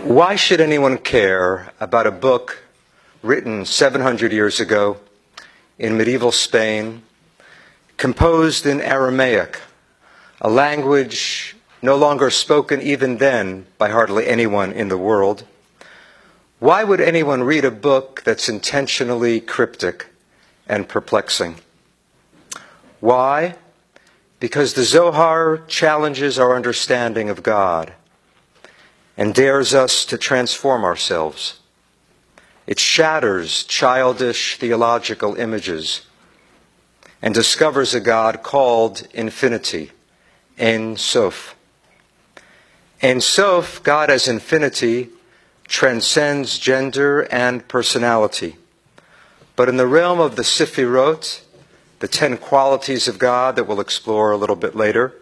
Why should anyone care about a book written 700 years ago in medieval Spain, composed in Aramaic, a language no longer spoken even then by hardly anyone in the world? Why would anyone read a book that's intentionally cryptic and perplexing? Why? Because the Zohar challenges our understanding of God and dares us to transform ourselves. It shatters childish theological images and discovers a God called infinity, Ein Sof. Ein Sof, God as infinity, transcends gender and personality. But in the realm of the Sefirot, the 10 qualities of God that we'll explore a little bit later,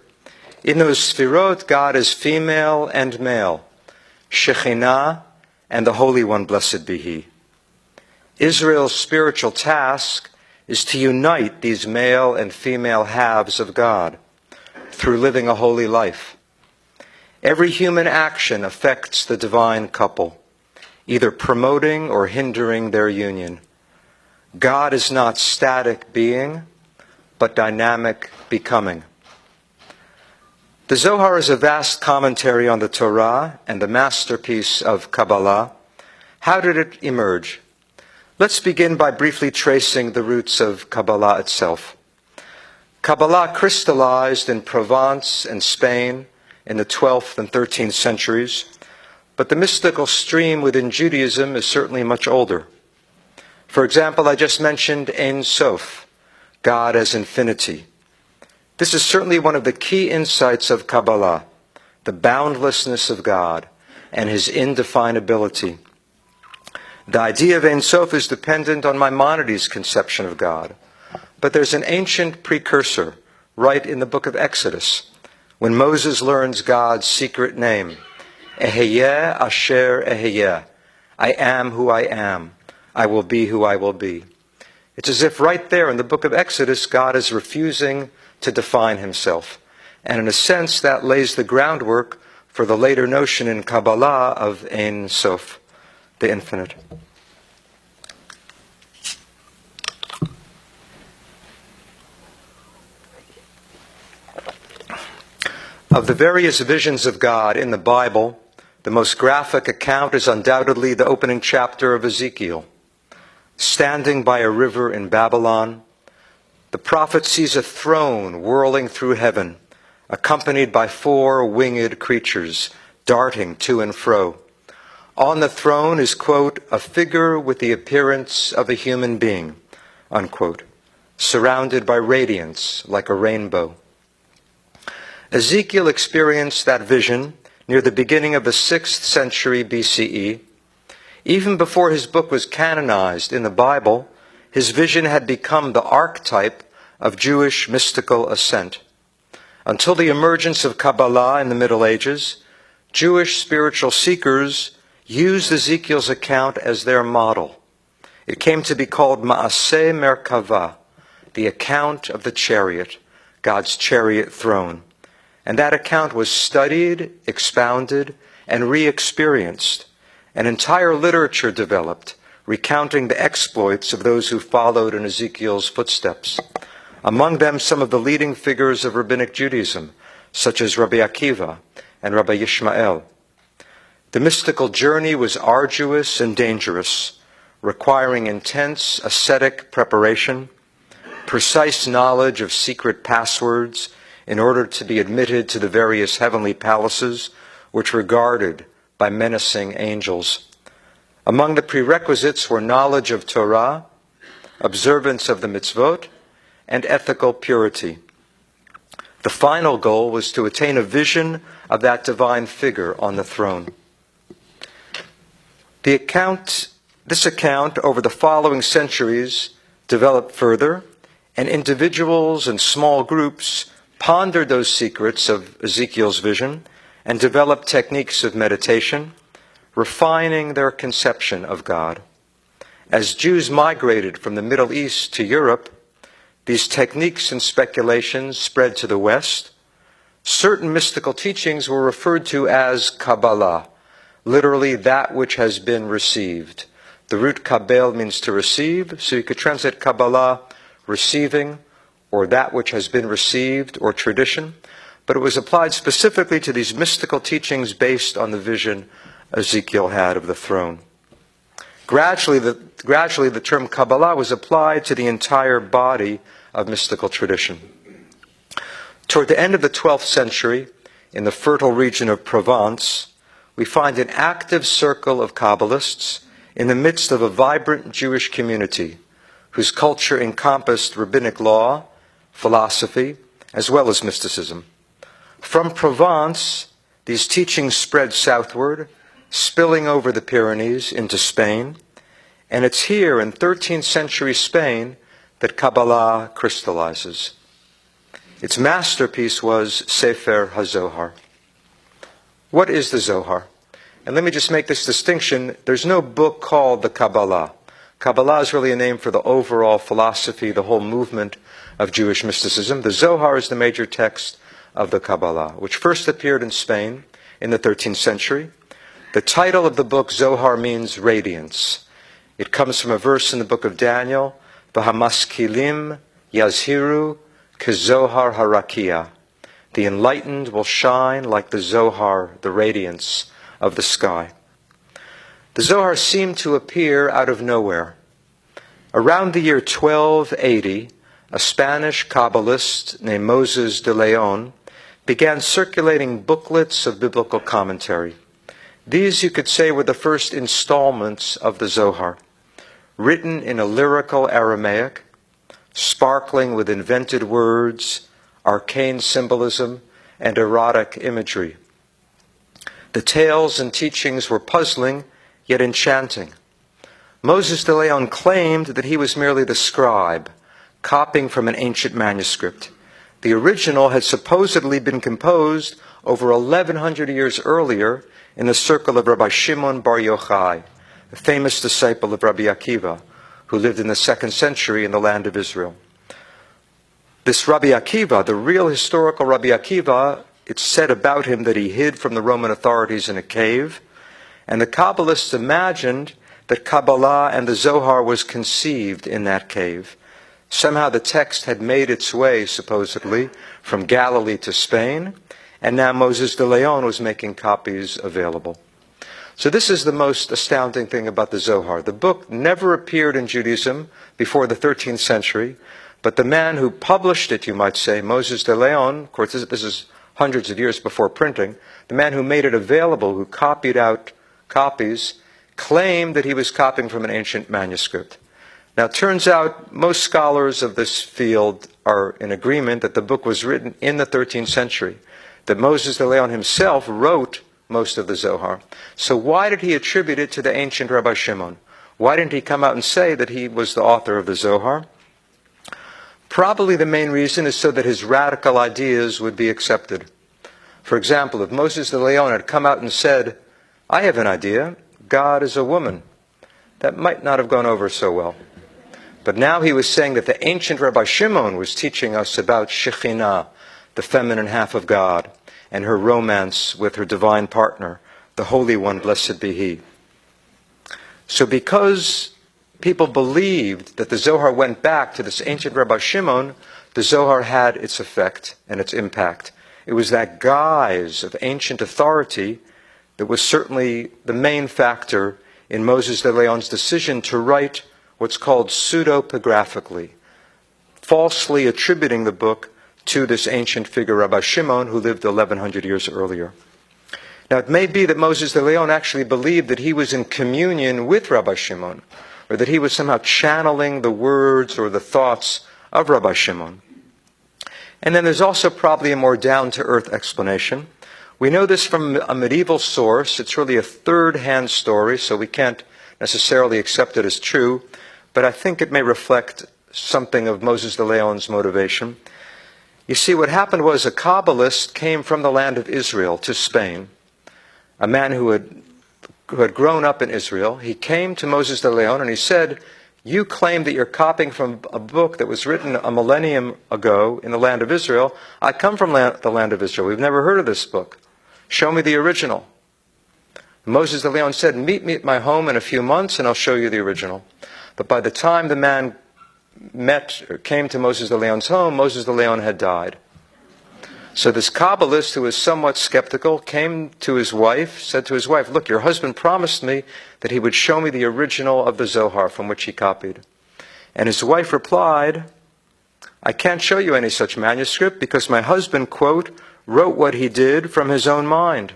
in those Sefirot, God is female and male, Shekhinah and the Holy One, blessed be He. Israel's spiritual task is to unite these male and female halves of God through living a holy life. Every human action affects the divine couple, either promoting or hindering their union. God is not static being, but dynamic becoming. The Zohar is a vast commentary on the Torah and the masterpiece of Kabbalah. How did it emerge? Let's begin by briefly tracing the roots of Kabbalah itself. Kabbalah crystallized in Provence and Spain in the 12th and 13th centuries, but the mystical stream within Judaism is certainly much older. For example, I just mentioned Ein Sof, God as infinity. This is certainly one of the key insights of Kabbalah, the boundlessness of God and His indefinability. The idea of Ein Sof is dependent on Maimonides' conception of God. But there's an ancient precursor right in the book of Exodus, when Moses learns God's secret name, Eheyeh Asher Eheyeh, I am who I am, I will be who I will be. It's as if right there in the book of Exodus, God is refusing to define Himself. And in a sense, that lays the groundwork for the later notion in Kabbalah of Ein Sof, the infinite. Of the various visions of God in the Bible, the most graphic account is undoubtedly the opening chapter of Ezekiel. Standing by a river in Babylon, the prophet sees a throne whirling through heaven, accompanied by 4 winged creatures darting to and fro. On the throne is, quote, a figure with the appearance of a human being, unquote, surrounded by radiance like a rainbow. Ezekiel experienced that vision near the beginning of the 6th century BCE. Even before his book was canonized in the Bible, his vision had become the archetype of Jewish mystical ascent. Until the emergence of Kabbalah in the Middle Ages, Jewish spiritual seekers used Ezekiel's account as their model. It came to be called Maaseh Merkavah, the account of the chariot, God's chariot throne. And that account was studied, expounded, and re-experienced. An entire literature developed, recounting the exploits of those who followed in Ezekiel's footsteps. Among them, some of the leading figures of Rabbinic Judaism, such as Rabbi Akiva and Rabbi Yishmael. The mystical journey was arduous and dangerous, requiring intense ascetic preparation, precise knowledge of secret passwords in order to be admitted to the various heavenly palaces which were guarded by menacing angels. Among the prerequisites were knowledge of Torah, observance of the mitzvot, and ethical purity. The final goal was to attain a vision of that divine figure on the throne. This account over the following centuries developed further, and individuals and small groups pondered those secrets of Ezekiel's vision and developed techniques of meditation, refining their conception of God. As Jews migrated from the Middle East to Europe, these techniques and speculations spread to the West. Certain mystical teachings were referred to as Kabbalah, literally that which has been received. The root kabel means to receive, so you could translate Kabbalah, receiving, or that which has been received, or tradition. But it was applied specifically to these mystical teachings based on the vision Ezekiel had of the throne. Gradually, the term Kabbalah was applied to the entire body of mystical tradition. Toward the end of the 12th century, in the fertile region of Provence, we find an active circle of Kabbalists in the midst of a vibrant Jewish community whose culture encompassed rabbinic law, philosophy, as well as mysticism. From Provence, these teachings spread southward, spilling over the Pyrenees into Spain, and it's here in 13th century Spain that Kabbalah crystallizes. Its masterpiece was Sefer HaZohar. What is the Zohar? And let me just make this distinction. There's no book called the Kabbalah. Kabbalah is really a name for the overall philosophy, the whole movement of Jewish mysticism. The Zohar is the major text of the Kabbalah, which first appeared in Spain in the 13th century. The title of the book, Zohar, means radiance. It comes from a verse in the book of Daniel, V'hamaskilim yazhiru kezohar harakia. The enlightened will shine like the Zohar, the radiance of the sky. The Zohar seemed to appear out of nowhere. Around the year 1280, a Spanish Kabbalist named Moses de Leon began circulating booklets of biblical commentary. These, you could say, were the first installments of the Zohar, written in a lyrical Aramaic, sparkling with invented words, arcane symbolism, and erotic imagery. The tales and teachings were puzzling, yet enchanting. Moses de Leon claimed that he was merely the scribe, copying from an ancient manuscript. The original had supposedly been composed over 1,100 years earlier in the circle of Rabbi Shimon Bar Yochai, a famous disciple of Rabbi Akiva, who lived in the 2nd century in the land of Israel. This Rabbi Akiva, the real historical Rabbi Akiva, it's said about him that he hid from the Roman authorities in a cave, and the Kabbalists imagined that Kabbalah and the Zohar was conceived in that cave. Somehow the text had made its way, supposedly, from Galilee to Spain, and now Moses de Leon was making copies available. So this is the most astounding thing about the Zohar. The book never appeared in Judaism before the 13th century, but the man who published it, you might say, Moses de Leon, of course this is hundreds of years before printing, the man who made it available, who copied out copies, claimed that he was copying from an ancient manuscript. Now it turns out most scholars of this field are in agreement that the book was written in the 13th century, that Moses de Leon himself wrote most of the Zohar. So why did he attribute it to the ancient Rabbi Shimon? Why didn't he come out and say that he was the author of the Zohar? Probably the main reason is so that his radical ideas would be accepted. For example, if Moses de Leon had come out and said, I have an idea, God is a woman, that might not have gone over so well. But now he was saying that the ancient Rabbi Shimon was teaching us about Shekhinah, the feminine half of God, and her romance with her divine partner, the Holy One, blessed be He. So because people believed that the Zohar went back to this ancient Rabbi Shimon, the Zohar had its effect and its impact. It was that guise of ancient authority that was certainly the main factor in Moses de Leon's decision to write what's called pseudepigraphically, falsely attributing the book to this ancient figure, Rabbi Shimon, who lived 1,100 years earlier. Now, it may be that Moses de Leon actually believed that he was in communion with Rabbi Shimon, or that he was somehow channeling the words or the thoughts of Rabbi Shimon. And then there's also probably a more down-to-earth explanation. We know this from a medieval source. It's really a third-hand story, so we can't necessarily accept it as true, but I think it may reflect something of Moses de Leon's motivation. You see, what happened was a Kabbalist came from the land of Israel to Spain, a man who had grown up in Israel. He came to Moses de Leon and he said, you claim that you're copying from a book that was written a millennium ago in the land of Israel. I come from the land of Israel. We've never heard of this book. Show me the original. Moses de Leon said, meet me at my home in a few months and I'll show you the original. But by the time the man came to Moses de Leon's home, Moses de Leon had died. So this Kabbalist, who was somewhat skeptical, came to his wife, said to his wife, look, your husband promised me that he would show me the original of the Zohar from which he copied. And his wife replied, I can't show you any such manuscript because my husband, quote, wrote what he did from his own mind.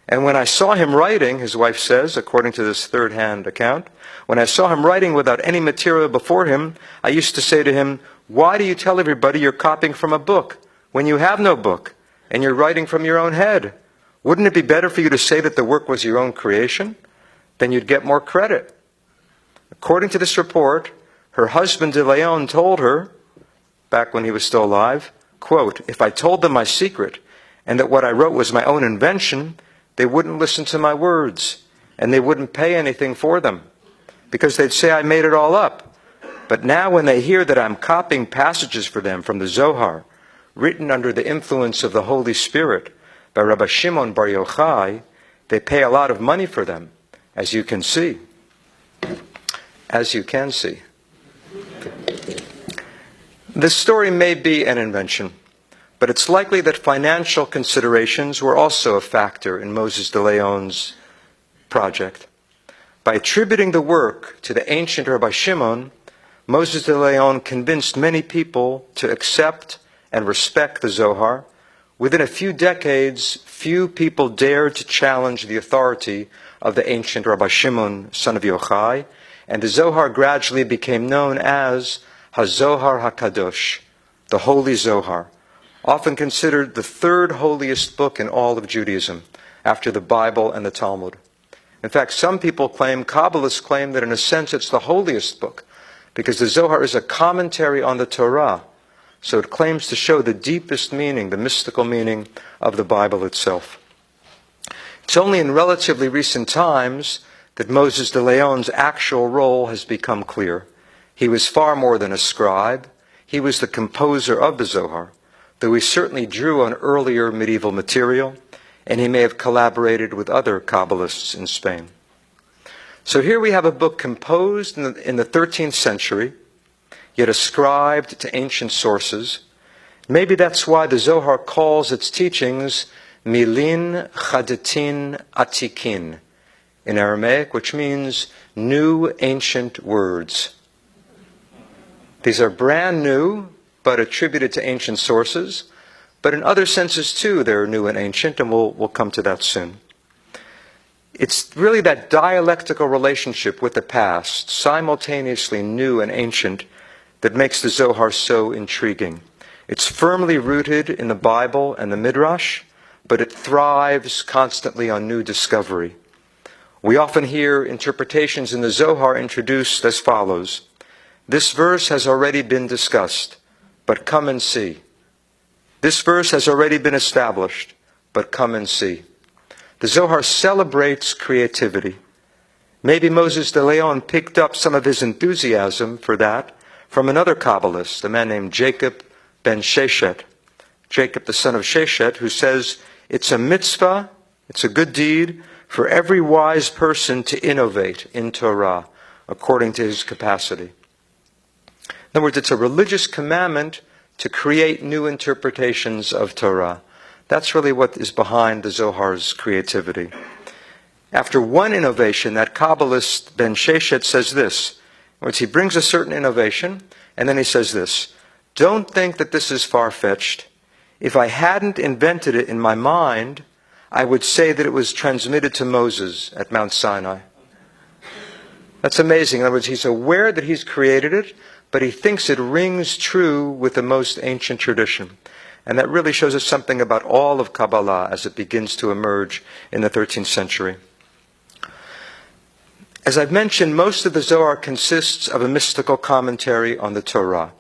And when I saw him writing, his wife says, according to this third-hand account, when I saw him writing without any material before him, I used to say to him, why do you tell everybody you're copying from a book when you have no book and you're writing from your own head? Wouldn't it be better for you to say that the work was your own creation? Then you'd get more credit. According to this report, her husband de Leon told her, back when he was still alive, quote, if I told them my secret and that what I wrote was my own invention, they wouldn't listen to my words and they wouldn't pay anything for them because they'd say I made it all up. But now when they hear that I'm copying passages for them from the Zohar, written under the influence of the Holy Spirit by Rabbi Shimon Bar Yochai, they pay a lot of money for them, as you can see. As you can see. This story may be an invention, but it's likely that financial considerations were also a factor in Moses de Leon's project. By attributing the work to the ancient Rabbi Shimon, Moses de Leon convinced many people to accept and respect the Zohar. Within a few decades, few people dared to challenge the authority of the ancient Rabbi Shimon, son of Yochai, and the Zohar gradually became known as HaZohar HaKadosh, the Holy Zohar, often considered the third holiest book in all of Judaism, after the Bible and the Talmud. In fact, some people claim, Kabbalists claim, that in a sense it's the holiest book, because the Zohar is a commentary on the Torah, so it claims to show the deepest meaning, the mystical meaning of the Bible itself. It's only in relatively recent times that Moses de Leon's actual role has become clear. He was far more than a scribe. He was the composer of the Zohar, though he certainly drew on earlier medieval material, and he may have collaborated with other Kabbalists in Spain. So here we have a book composed in the 13th century, yet ascribed to ancient sources. Maybe that's why the Zohar calls its teachings Milin Chadatin Atikin in Aramaic, which means new ancient words. These are brand new, but attributed to ancient sources. But in other senses, too, they're new and ancient, and we'll come to that soon. It's really that dialectical relationship with the past, simultaneously new and ancient, that makes the Zohar so intriguing. It's firmly rooted in the Bible and the Midrash, but it thrives constantly on new discovery. We often hear interpretations in the Zohar introduced as follows. This verse has already been discussed, but come and see. This verse has already been established, but come and see. The Zohar celebrates creativity. Maybe Moses de Leon picked up some of his enthusiasm for that from another Kabbalist, a man named Jacob ben Sheshet. Jacob, the son of Sheshet, who says, it's a mitzvah, it's a good deed, for every wise person to innovate in Torah according to his capacity. In other words, it's a religious commandment to create new interpretations of Torah. That's really what is behind the Zohar's creativity. After one innovation, that Kabbalist Ben Sheshet says this, in which he brings a certain innovation, and then he says this, don't think that this is far-fetched. If I hadn't invented it in my mind, I would say that it was transmitted to Moses at Mount Sinai. That's amazing. In other words, he's aware that he's created it, but he thinks it rings true with the most ancient tradition. And that really shows us something about all of Kabbalah as it begins to emerge in the 13th century. As I've mentioned, most of the Zohar consists of a mystical commentary on the Torah.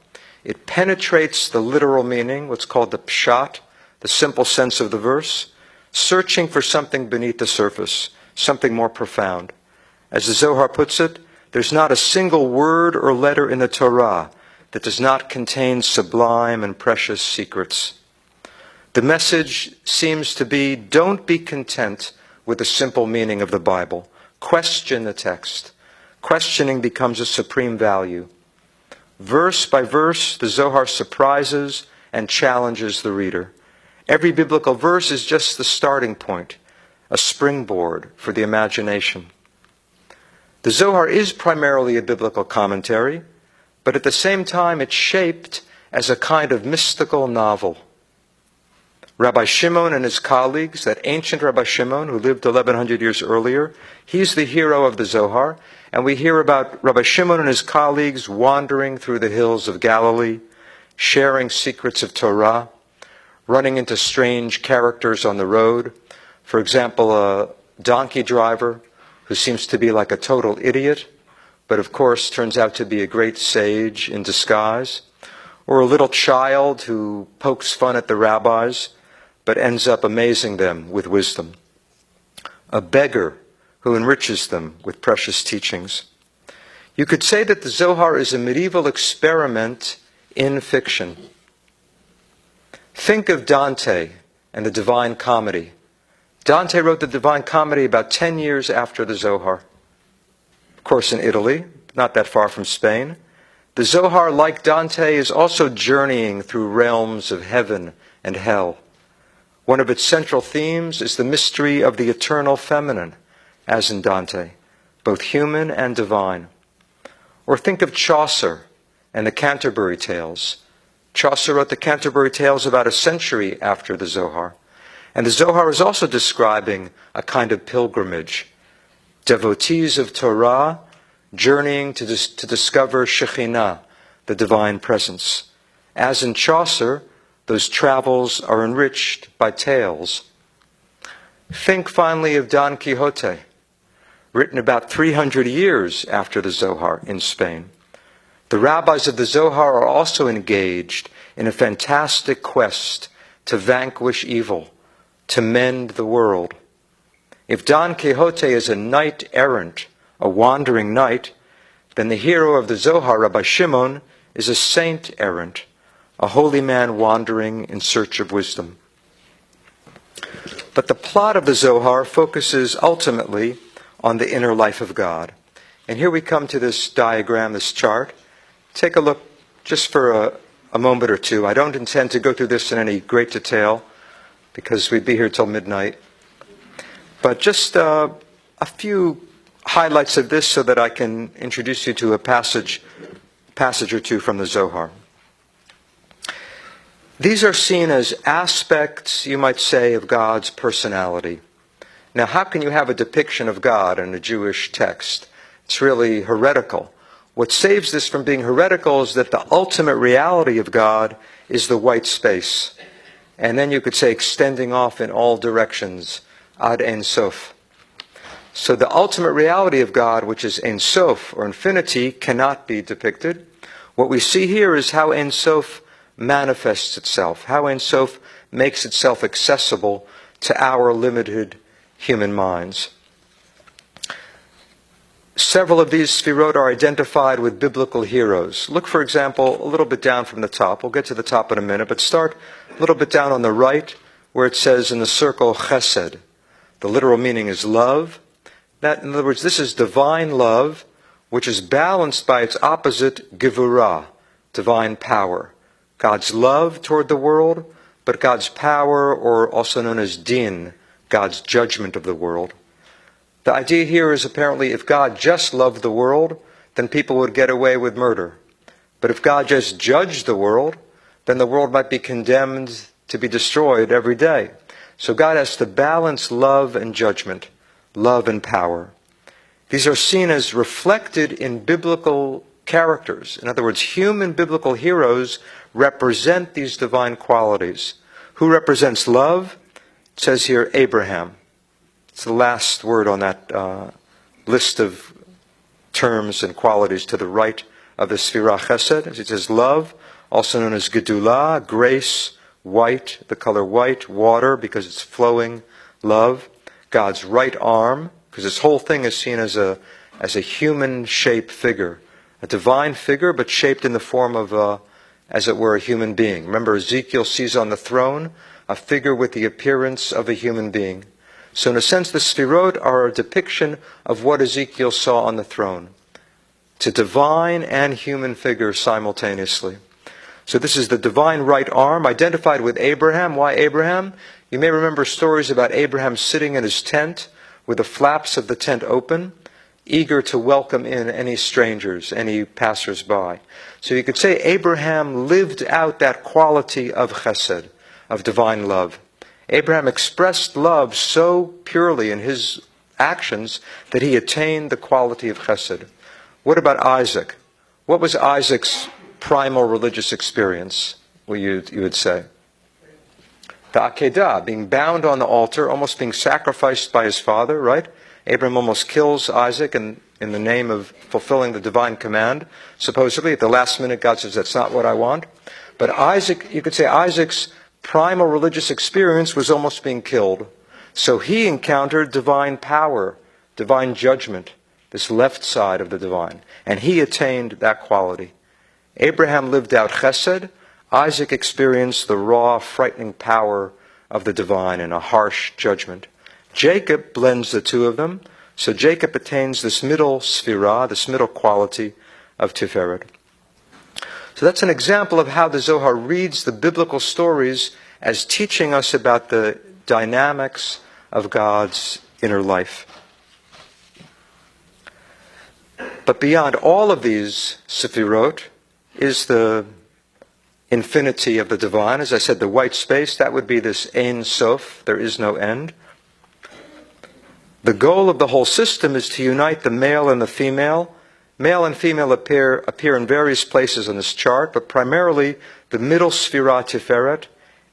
It penetrates the literal meaning, what's called the pshat, the simple sense of the verse, searching for something beneath the surface, something more profound. As the Zohar puts it, there's not a single word or letter in the Torah that does not contain sublime and precious secrets. The message seems to be, don't be content with the simple meaning of the Bible. Question the text. Questioning becomes a supreme value. Verse by verse, the Zohar surprises and challenges the reader. Every biblical verse is just the starting point, a springboard for the imagination. The Zohar is primarily a biblical commentary, but at the same time it's shaped as a kind of mystical novel. Rabbi Shimon and his colleagues, that ancient Rabbi Shimon who lived 1100 years earlier, he's the hero of the Zohar, and we hear about Rabbi Shimon and his colleagues wandering through the hills of Galilee, sharing secrets of Torah, running into strange characters on the road. For example, a donkey driver who seems to be like a total idiot, but of course turns out to be a great sage in disguise. Or a little child who pokes fun at the rabbis, but ends up amazing them with wisdom. A beggar who enriches them with precious teachings. You could say that the Zohar is a medieval experiment in fiction. Think of Dante and the Divine Comedy. Dante wrote the Divine Comedy about 10 years after the Zohar. Of course, in Italy, not that far from Spain. The Zohar, like Dante, is also journeying through realms of heaven and hell. One of its central themes is the mystery of the eternal feminine, as in Dante, both human and divine. Or think of Chaucer and the Canterbury Tales. Chaucer wrote the Canterbury Tales about a century after the Zohar. And the Zohar is also describing a kind of pilgrimage. Devotees of Torah journeying to discover Shekhinah, the divine presence. As in Chaucer, those travels are enriched by tales. Think finally of Don Quixote, written about 300 years after the Zohar in Spain. The rabbis of the Zohar are also engaged in a fantastic quest to vanquish evil, to mend the world. If Don Quixote is a knight errant, a wandering knight, then the hero of the Zohar, Rabbi Shimon, is a saint errant, a holy man wandering in search of wisdom. But the plot of the Zohar focuses ultimately on the inner life of God. And here we come to this diagram, this chart. Take a look just for a moment or two. I don't intend to go through this in any great detail because we'd be here till midnight. But just a few highlights of this so that I can introduce you to a passage or two from the Zohar. These are seen as aspects, you might say, of God's personality. Now, how can you have a depiction of God in a Jewish text? It's really heretical. What saves this from being heretical is that the ultimate reality of God is the white space. And then you could say extending off in all directions, ad Ein Sof. So the ultimate reality of God, which is Ein Sof, or infinity, cannot be depicted. What we see here is how Ein Sof manifests itself, how Ein Sof makes itself accessible to our limited human minds. Several of these Sfirot are identified with biblical heroes. Look, for example, a little bit down from the top. We'll get to the top in a minute, but start a little bit down on the right where it says in the circle Chesed. The literal meaning is love. That, in other words, this is divine love, which is balanced by its opposite, Gevurah, divine power. God's love toward the world, but God's power, or also known as Din, God's judgment of the world. The idea here is apparently if God just loved the world, then people would get away with murder. But if God just judged the world, then the world might be condemned to be destroyed every day. So God has to balance love and judgment, love and power. These are seen as reflected in biblical characters. In other words, human biblical heroes represent these divine qualities. Who represents love? It says here Abraham. It's the last word on that list of terms and qualities to the right of the Sfirah Chesed. It says love, also known as Gedulah, grace, white, the color white, water, because it's flowing, love. God's right arm, because this whole thing is seen as a human-shaped figure, a divine figure, but shaped in the form of, as it were, a human being. Remember, Ezekiel sees on the throne a figure with the appearance of a human being. So in a sense, the Sfirot are a depiction of what Ezekiel saw on the throne. It's a divine and human figure simultaneously. So this is the divine right arm identified with Abraham. Why Abraham? You may remember stories about Abraham sitting in his tent with the flaps of the tent open, eager to welcome in any strangers, any passers-by. So you could say Abraham lived out that quality of chesed, of divine love. Abraham expressed love so purely in his actions that he attained the quality of chesed. What about Isaac? What was Isaac's primal religious experience, you would say? The Akedah, being bound on the altar, almost being sacrificed by his father, right? Abraham almost kills Isaac in the name of fulfilling the divine command. Supposedly, at the last minute, God says, that's not what I want. But Isaac, you could say Isaac's primal religious experience was almost being killed. So he encountered divine power, divine judgment, this left side of the divine. And he attained that quality. Abraham lived out chesed. Isaac experienced the raw, frightening power of the divine in a harsh judgment. Jacob blends the two of them. So Jacob attains this middle sphira, this middle quality of Tiferet. So that's an example of how the Zohar reads the biblical stories as teaching us about the dynamics of God's inner life. But beyond all of these Sefirot is the infinity of the divine. As I said, the white space, that would be this Ein Sof, there is no end. The goal of the whole system is to unite the male and the female. Male and female appear in various places on this chart, but primarily the middle Sfira Tiferet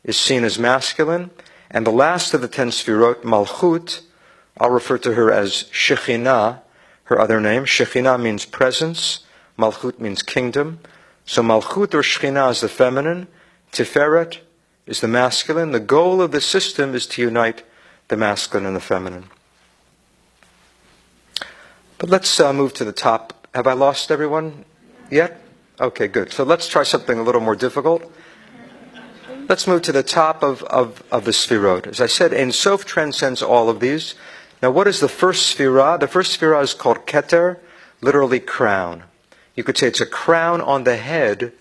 is seen as masculine, and the last of the 10 Sfirot, Malchut, I'll refer to her as Shekhinah, her other name. Shekhinah means presence, Malchut means kingdom. So Malchut or Shekhinah is the feminine, Tiferet is the masculine. The goal of the system is to unite the masculine and the feminine. But let's move to the top. Have I lost everyone yet? Okay, good. So let's try something a little more difficult. Let's move to the top of the Sfirot. As I said, Ein Sof transcends all of these. Now, what is the first Sfirah? The first Sfirah is called Keter, literally crown. You could say it's a crown on the head.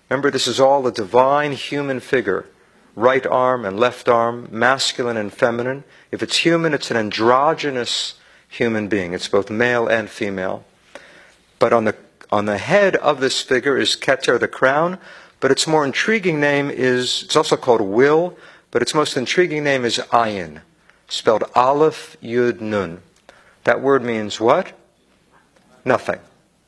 Remember, this is all a divine human figure. Right arm and left arm, masculine and feminine. If it's human, it's an androgynous human being. It's both male and female. But on the head of this figure is Keter, the crown. But its more intriguing name is, it's also called will, but its most intriguing name is Ayin, spelled Aleph Yud Nun. That word means what? Nothing.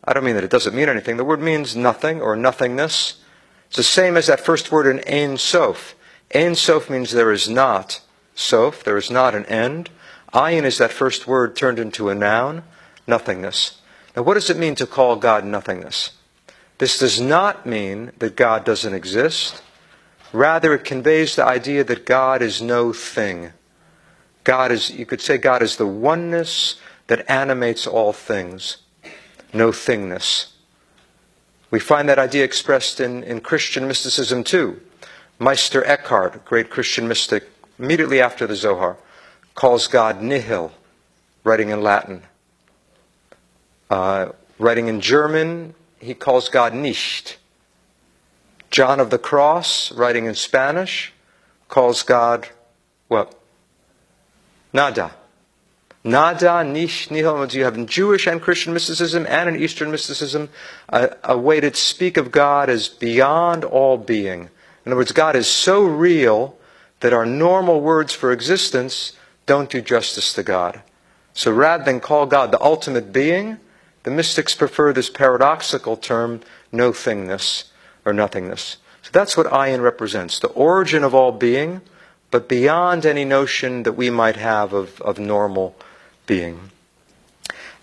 I don't mean that it doesn't mean anything. The word means nothing or nothingness. It's the same as that first word in Ein Sof. Ein Sof means there is not Sof, there is not an end. Ayin is that first word turned into a noun, nothingness. Now what does it mean to call God nothingness? This does not mean that God doesn't exist. Rather, it conveys the idea that God is no thing. God is, you could say God is the oneness that animates all things. No thingness. We find that idea expressed in Christian mysticism too. Meister Eckhart, great Christian mystic, immediately after the Zohar, calls God nihil, writing in Latin. Writing in German, he calls God nicht. John of the Cross, writing in Spanish, calls God what? Nada. Nada, nicht, nihil. You have in Jewish and Christian mysticism and in Eastern mysticism a way to speak of God as beyond all being. In other words, God is so real that our normal words for existence don't do justice to God. So rather than call God the ultimate being, the mystics prefer this paradoxical term, no thingness or nothingness. So that's what Ayin represents, the origin of all being, but beyond any notion that we might have of normal being.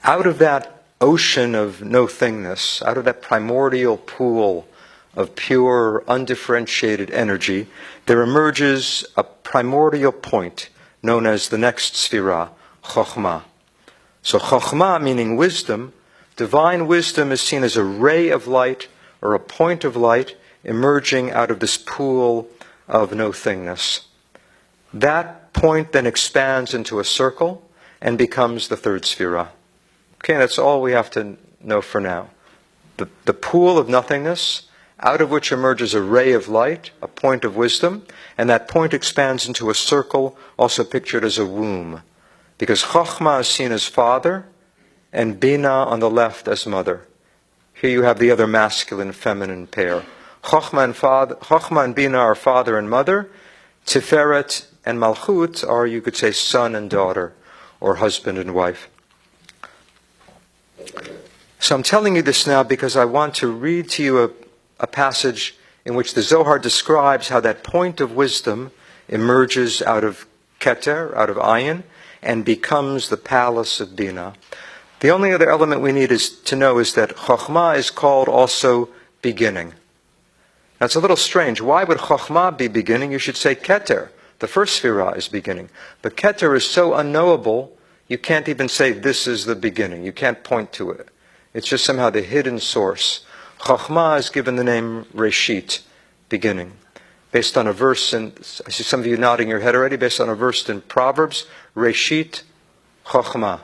Out of that ocean of no thingness, out of that primordial pool of pure, undifferentiated energy, there emerges a primordial point known as the next Sfirah, Chokhmah. So Chokhmah, meaning wisdom, divine wisdom is seen as a ray of light or a point of light emerging out of this pool of no thingness. That point then expands into a circle and becomes the third sphira. Okay, that's all we have to know for now. The pool of nothingness, out of which emerges a ray of light, a point of wisdom, and that point expands into a circle, also pictured as a womb. Because Chokhmah is seen as father, and Bina on the left as mother. Here you have the other masculine-feminine pair. Chokhmah and Bina are father and mother. Tiferet and Malchut are, you could say, son and daughter, or husband and wife. So I'm telling you this now because I want to read to you a passage in which the Zohar describes how that point of wisdom emerges out of Keter, out of Ayin, and becomes the palace of Bina. The only other element we need to know is that Chokhmah is called also beginning. Now it's a little strange. Why would Chokhmah be beginning? You should say Keter. The first Sphira is beginning. But Keter is so unknowable, you can't even say this is the beginning. You can't point to it. It's just somehow the hidden source. Chokhmah is given the name Reshit, beginning. Based on a verse, and I see some of you nodding your head already, based on a verse in Proverbs, Reshit Chokhmah,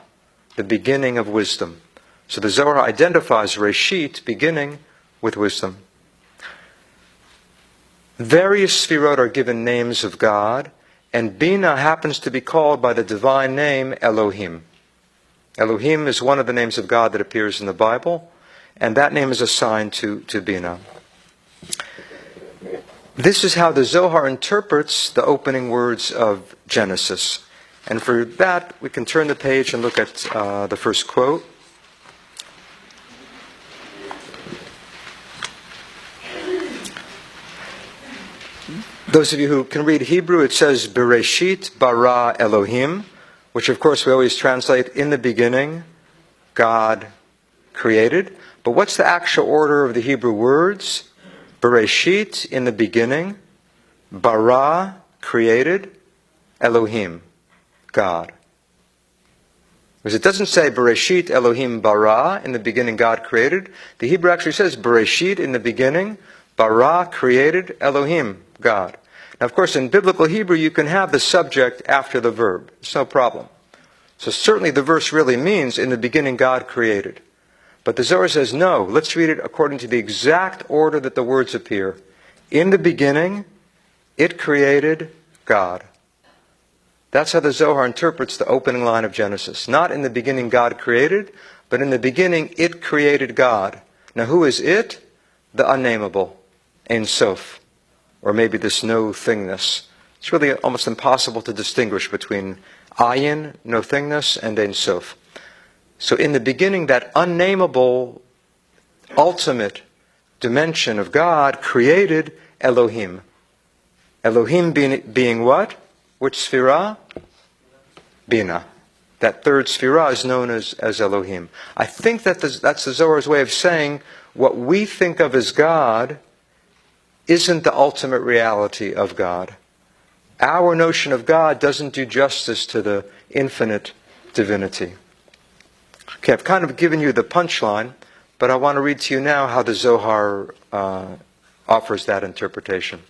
the beginning of wisdom. So the Zohar identifies Reshit, beginning, with wisdom. Various Sfirot are given names of God, and Bina happens to be called by the divine name Elohim. Elohim is one of the names of God that appears in the Bible, and that name is assigned to Bina. This is how the Zohar interprets the opening words of Genesis. And for that, we can turn the page and look at the first quote. Those of you who can read Hebrew, it says, Bereshit bara Elohim, which of course we always translate, in the beginning, God created. But what's the actual order of the Hebrew words? Bereshit, in the beginning, bara, created, Elohim, God. Because it doesn't say Bereshit Elohim bara, in the beginning God created. The Hebrew actually says Bereshit, in the beginning, bara, created, Elohim, God. Now, of course, in biblical Hebrew, you can have the subject after the verb. It's no problem. So certainly the verse really means, in the beginning God created. But the Zohar says, no, let's read it according to the exact order that the words appear. In the beginning, it created God. That's how the Zohar interprets the opening line of Genesis. Not in the beginning God created, but in the beginning it created God. Now who is it? The unnameable, Ein Sof. Or maybe this no-thingness. It's really almost impossible to distinguish between Ayin, no-thingness, and Ein Sof. So in the beginning, that unnameable, ultimate dimension of God created Elohim. Elohim being what? Which Sphira? Bina. That third Sphira is known as Elohim. I think that that's the Zohar's way of saying what we think of as God isn't the ultimate reality of God. Our notion of God doesn't do justice to the infinite divinity. Okay, I've kind of given you the punchline, but I want to read to you now how the Zohar offers that interpretation.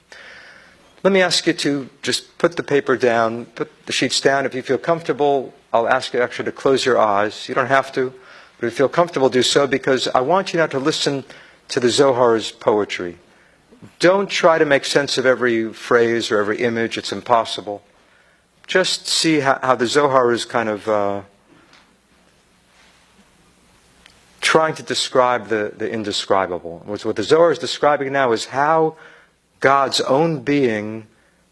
Let me ask you to just put the paper down, put the sheets down. If you feel comfortable, I'll ask you actually to close your eyes. You don't have to, but if you feel comfortable, do so, because I want you now to listen to the Zohar's poetry. Don't try to make sense of every phrase or every image. It's impossible. Just see how the Zohar is kind of trying to describe the indescribable. What the Zohar is describing now is how God's own being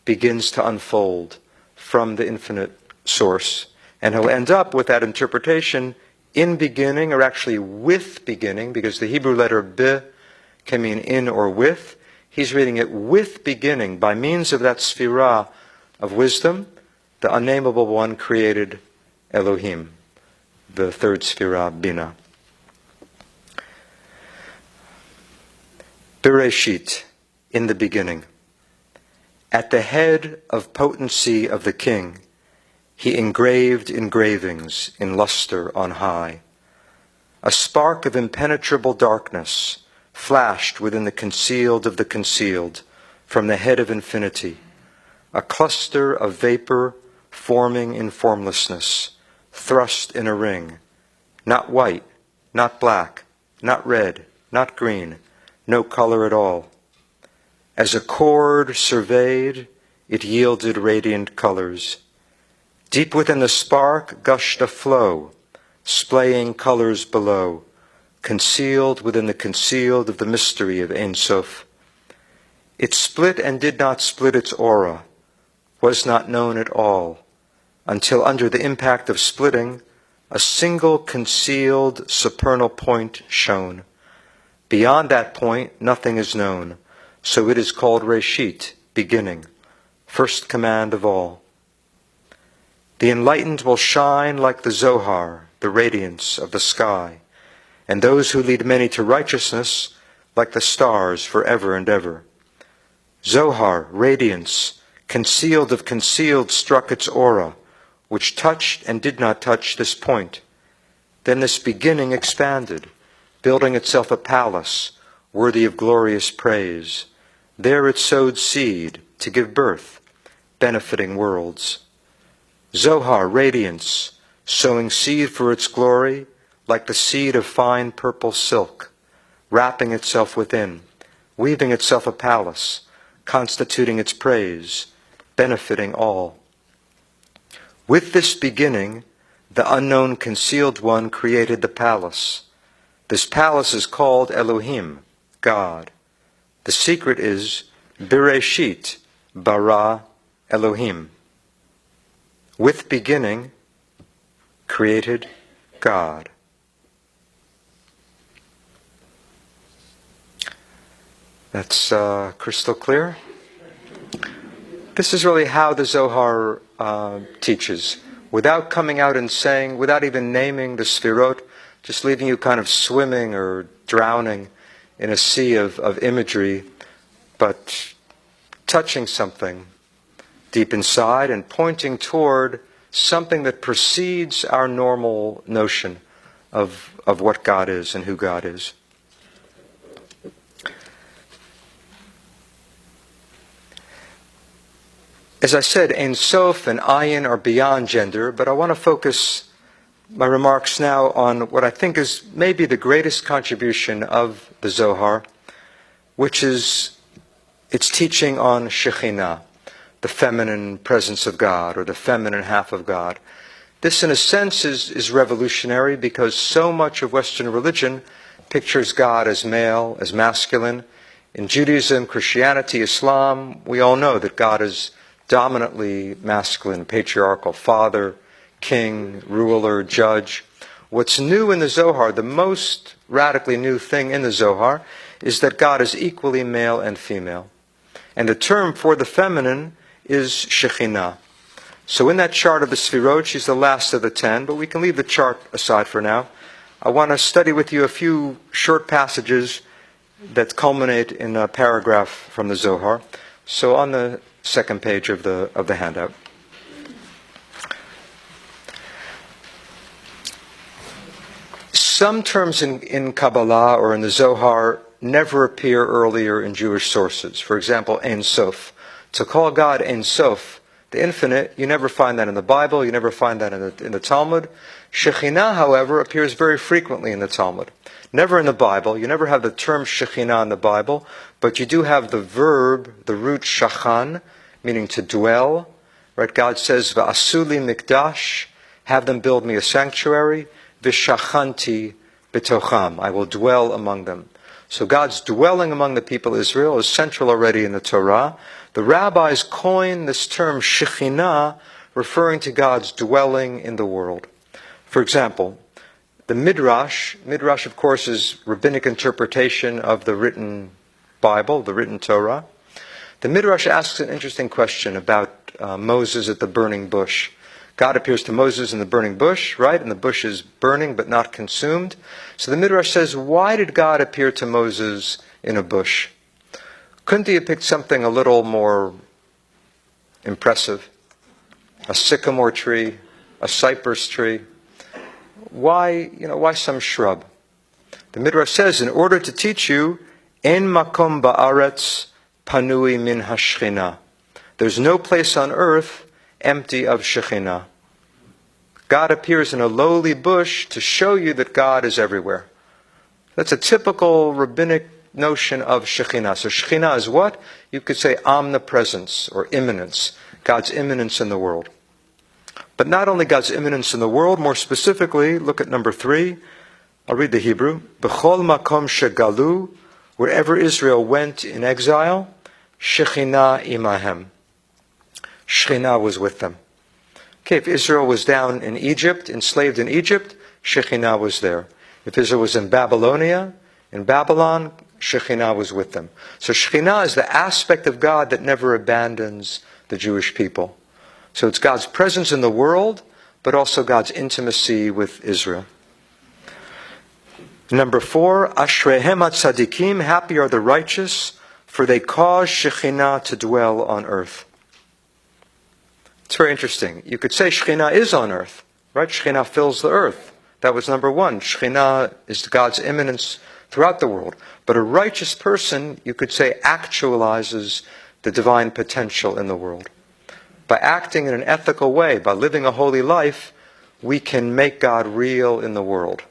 begins to unfold from the infinite source. And he'll end up with that interpretation in beginning, or actually with beginning, because the Hebrew letter B can mean in or with. He's reading it with beginning, by means of that Sphira of wisdom, the unnameable one created Elohim, the third Sphira, Bina. Bereshit, in the beginning. At the head of potency of the king, he engraved engravings in luster on high. A spark of impenetrable darkness flashed within the concealed of the concealed from the head of infinity. A cluster of vapor forming in formlessness, thrust in a ring, not white, not black, not red, not green, no color at all. As a chord surveyed, it yielded radiant colors. Deep within the spark gushed a flow, splaying colors below, concealed within the concealed of the mystery of Ein Sof. It split and did not split its aura, was not known at all, until under the impact of splitting, a single concealed supernal point shone. Beyond that point, nothing is known, so it is called Reshit, beginning, first command of all. The enlightened will shine like the Zohar, the radiance of the sky, and those who lead many to righteousness like the stars forever and ever. Zohar, radiance, concealed of concealed, struck its aura, which touched and did not touch this point. Then this beginning expanded, building itself a palace worthy of glorious praise. There it sowed seed to give birth, benefiting worlds. Zohar, radiance, sowing seed for its glory, like the seed of fine purple silk, wrapping itself within, weaving itself a palace, constituting its praise, benefiting all. With this beginning, the unknown concealed one created the palace. This palace is called Elohim, God. The secret is Bereshit, bara Elohim. With beginning, created God. That's crystal clear. This is really how the Zohar teaches, without coming out and saying, without even naming the Sfirot, just leaving you kind of swimming or drowning in a sea of imagery, but touching something deep inside and pointing toward something that precedes our normal notion of what God is and who God is. As I said, Ein Sof and Ayin are beyond gender, but I want to focus my remarks now on what I think is maybe the greatest contribution of the Zohar, which is its teaching on Shekhinah, the feminine presence of God, or the feminine half of God. This, in a sense, is revolutionary because so much of Western religion pictures God as male, as masculine. In Judaism, Christianity, Islam, we all know that God is dominantly masculine, patriarchal, father, king, ruler, judge. What's new in the Zohar, the most radically new thing in the Zohar, is that God is equally male and female. And the term for the feminine is Shekhinah. So in that chart of the Sfirot, she's the last of the 10, but we can leave the chart aside for now. I want to study with you a few short passages that culminate in a paragraph from the Zohar. So on the second page of the handout. Some terms in Kabbalah or in the Zohar never appear earlier in Jewish sources. For example, Ein Sof. To call God Ein Sof, the infinite, you never find that in the Bible, you never find that in the Talmud. Shekhinah, however, appears very frequently in the Talmud. Never in the Bible. You never have the term Shekhinah in the Bible, but you do have the verb, the root shachan, meaning to dwell. Right? God says, V'asuli mikdash, have them build me a sanctuary. V'shachanti b'tocham, I will dwell among them. So God's dwelling among the people of Israel is central already in the Torah. The rabbis coined this term Shekhinah, referring to God's dwelling in the world. For example, the Midrash of course is rabbinic interpretation of the written Bible, the written Torah. The Midrash asks an interesting question about Moses at the burning bush. God appears to Moses in the burning bush, right? And the bush is burning but not consumed. So the Midrash says, why did God appear to Moses in a bush? Couldn't he have picked something a little more impressive? A sycamore tree, a cypress tree? Why some shrub? The Midrash says, in order to teach you, En makom ba'aretz panui min hashchina. There's no place on earth empty of Shekhinah. God appears in a lowly bush to show you that God is everywhere. That's a typical rabbinic notion of Shekhinah. So Shekhinah is what? You could say omnipresence or immanence, God's immanence in the world. But not only God's immanence in the world, more specifically, look at number 3. I'll read the Hebrew. B'chol makom shegalu, wherever Israel went in exile, Shekhinah imahem. Shekhinah was with them. Okay, if Israel was down in Egypt, enslaved in Egypt, Shekhinah was there. If Israel was in Babylonia, in Babylon, Shekhinah was with them. So Shekhinah is the aspect of God that never abandons the Jewish people. So it's God's presence in the world, but also God's intimacy with Israel. Number 4, Ashrehem HaTzadikim, happy are the righteous, for they cause Shekhinah to dwell on earth. It's very interesting. You could say Shekhinah is on earth, right? Shekhinah fills the earth. That was number 1. Shekhinah is God's immanence throughout the world. But a righteous person, you could say, actualizes the divine potential in the world. By acting in an ethical way, by living a holy life, we can make God real in the world.